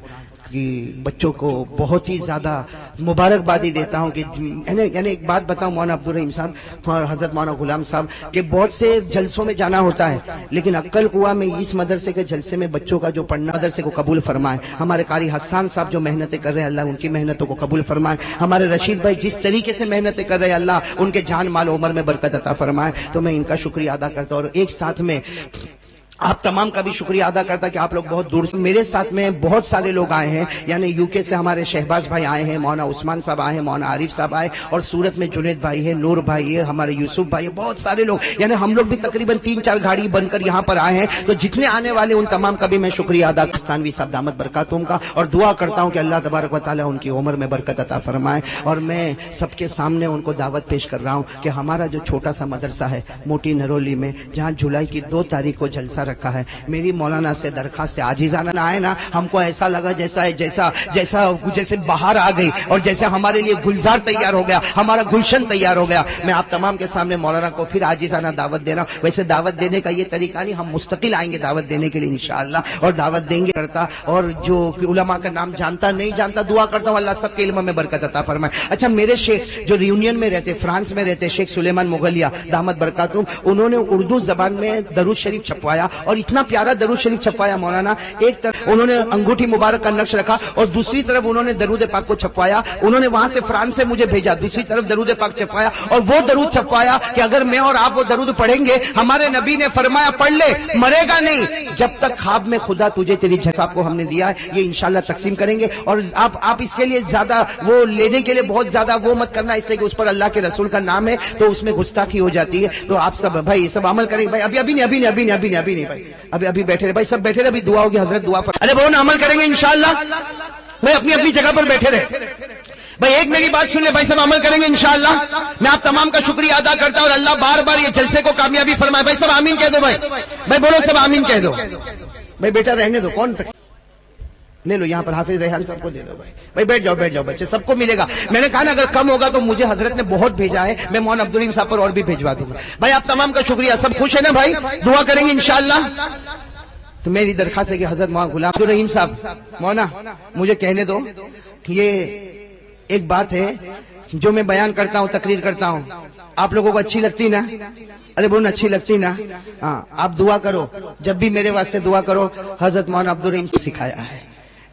کہ بچوں کو بہت ہی زیادہ مبارکبادی دیتا ہوں کہ یعنی ایک بات بتاؤں مولانا عبدالرحیم صاحب اور حضرت مولانا غلام صاحب کہ بہت سے جلسوں میں جانا ہوتا ہے، لیکن عقل کنواں میں اس مدرسے کے جلسے میں بچوں کا جو پڑھنا، مدرسے کو قبول فرمائے. ہمارے قاری حسان صاحب جو محنتیں کر رہے ہیں، اللہ ان کی محنتوں کو قبول فرمائے. ہمارے رشید بھائی جس طریقے سے محنتیں کر رہے ہیں، اللہ ان کے جان مال عمر میں برکت عطا فرمائے. تو میں ان کا شکریہ ادا کرتا ہوں، اور ایک ساتھ میں آپ تمام کا بھی شکریہ ادا کرتا کہ آپ لوگ بہت دور سے میرے ساتھ میں بہت سارے لوگ آئے ہیں. یعنی یو کے سے ہمارے شہباز بھائی آئے ہیں، مولانا عثمان صاحب آئے ہیں، مولانا عارف صاحب آئے، اور سورت میں جنید بھائی ہے، نور بھائی ہے، ہمارے یوسف بھائی ہے، بہت سارے لوگ. یعنی ہم لوگ بھی تقریباً 3-4 گاڑی بن کر یہاں پر آئے ہیں. تو جتنے آنے والے ان تمام کا بھی میں شکریہ ادا کرتا تانوی صاحب دامت برکاتہم کا، اور دعا کرتا ہوں کہ اللہ تبارک و تعالیٰ ان کی عمر میں برکت عطا فرمائے. اور میں سب کے سامنے ان کو دعوت پیش کر رہا ہوں کہ ہمارا جو چھوٹا سا مدرسہ ہے موٹی نرولی میں، جہاں جولائی کی 2 تاریخ کو جلسہ رکھا ہے، میری مولانا سے درخواست عاجزانہ آئے نا، ہم کو ایسا لگا جیسے باہر آ گئی، اور جیسے ہمارے لیے گلزار تیار ہو گیا، ہمارا گلشن تیار ہو گیا. میں آپ تمام کے سامنے مولانا کو پھر عاجزانہ دعوت دے رہا ہوں. ویسے دعوت دینے کا یہ طریقہ نہیں، ہم مستقل آئیں گے دعوت دینے کے لیے انشاءاللہ، اور دعوت دیں گے کرتا. اور جو علماء کا نام جانتا نہیں جانتا، دعا کرتا ہوں اللہ سب کے علم میں برکت عطا فرمائے. اچھا، میرے شیخ جو ریونین میں رہتے، فرانس میں رہتے، شیخ سلیمان مغلیہ دامت برکاتہم، انہوں نے اردو زبان میں درود شریف چھپوایا، اور اتنا پیارا درود شریف چھپوایا مولانا. ایک طرف انہوں نے انگوٹھی مبارک کا نقش رکھا، اور دوسری طرف انہوں نے درود پاک کو چھپوایا. انہوں نے وہاں سے فرانس سے مجھے بھیجا، دوسری طرف درود پاک چھپوایا، اور وہ درود چھپوایا کہ اگر میں اور آپ وہ درود پڑھیں گے، ہمارے نبی نے فرمایا پڑھ لے، مرے گا نہیں جب تک خواب میں خدا تجھے تیری جھساب کو ہم نے دیا ہے. یہ انشاءاللہ تقسیم کریں گے. اور آپ اس کے لیے زیادہ وہ لینے کے لیے بہت زیادہ وہ مت کرنا، اس لیے کہ اس پر اللہ کے رسول کا نام ہے تو اس میں گستاخی ہو جاتی ہے. تو آپ سب بھائی سب عمل کریں. بھائی ابھی نہیں بھائی، ابھی بیٹھے رہے بھائی، سب بیٹھے رہے، ابھی دعا ہوگی، حضرت دعا فرمائیں. ارے بولو نا، عمل کریں گے انشاءاللہ. بھائی اپنی جگہ پر بیٹھے رہے. بھائی ایک میری بات سن لے بھائی، سب عمل کریں گے انشاءاللہ. میں آپ تمام کا شکریہ ادا کرتا ہوں، اور اللہ بار بار یہ جلسے کو کامیابی فرمائے. بھائی سب آمین کہہ دو. بھائی بولو سب آمین کہہ دو. بھائی بیٹا رہنے دو، کون تک لے لو، یہاں پر حافظ ریحان صاحب کو دے دو. بھائی بیٹھ جاؤ بچے، سب کو ملے گا. میں نے کہا نا اگر کم ہوگا تو مجھے حضرت نے بہت بھیجا ہے، میں مولانا عبدالرحیم صاحب پر اور بھی بھیجوا دوں گا. بھائی آپ تمام کا شکریہ. سب خوش ہیں نا بھائی؟ دعا کریں گے انشاءاللہ. تو میری درخواست ہے کہ حضرت مولانا غلام عبدالرحیم صاحب، مولانا مجھے کہنے دو، یہ ایک بات ہے جو میں بیان کرتا ہوں، تقریر کرتا ہوں، آپ لوگوں کو اچھی لگتی نا؟ ارے بولو اچھی لگتی نا؟ ہاں، آپ دعا کرو، جب بھی میرے واسطے دعا کرو. حضرت مولانا عبدالرحیم سے سکھایا ہے.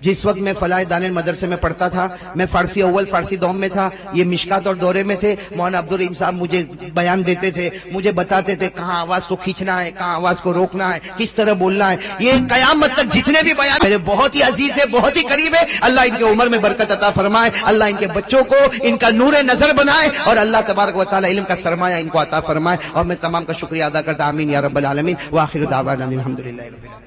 جس وقت میں فلاح دانل مدرسے میں پڑھتا تھا، میں فارسی اول فارسی دوم میں تھا، یہ مشکات اور دورے میں تھے. مولانا عبدالرحیم صاحب مجھے بیان دیتے تھے، مجھے بتاتے تھے کہاں آواز کو کھینچنا ہے، کہاں آواز کو روکنا ہے، کس طرح بولنا ہے. یہ قیامت تک جتنے بھی بیان میرے بہت ہی عزیز ہے، بہت ہی قریب ہے. اللہ ان کے عمر میں برکت عطا فرمائے، اللہ ان کے بچوں کو ان کا نور نظر بنائے، اور اللہ تبارک و تعالی علم کا سرمایہ ان کو عطا فرمائے. اور میں تمام کا شکریہ ادا کرتا. آمین یا رب العالمین. وآخر دعوانا الحمدللہ رب العالمین.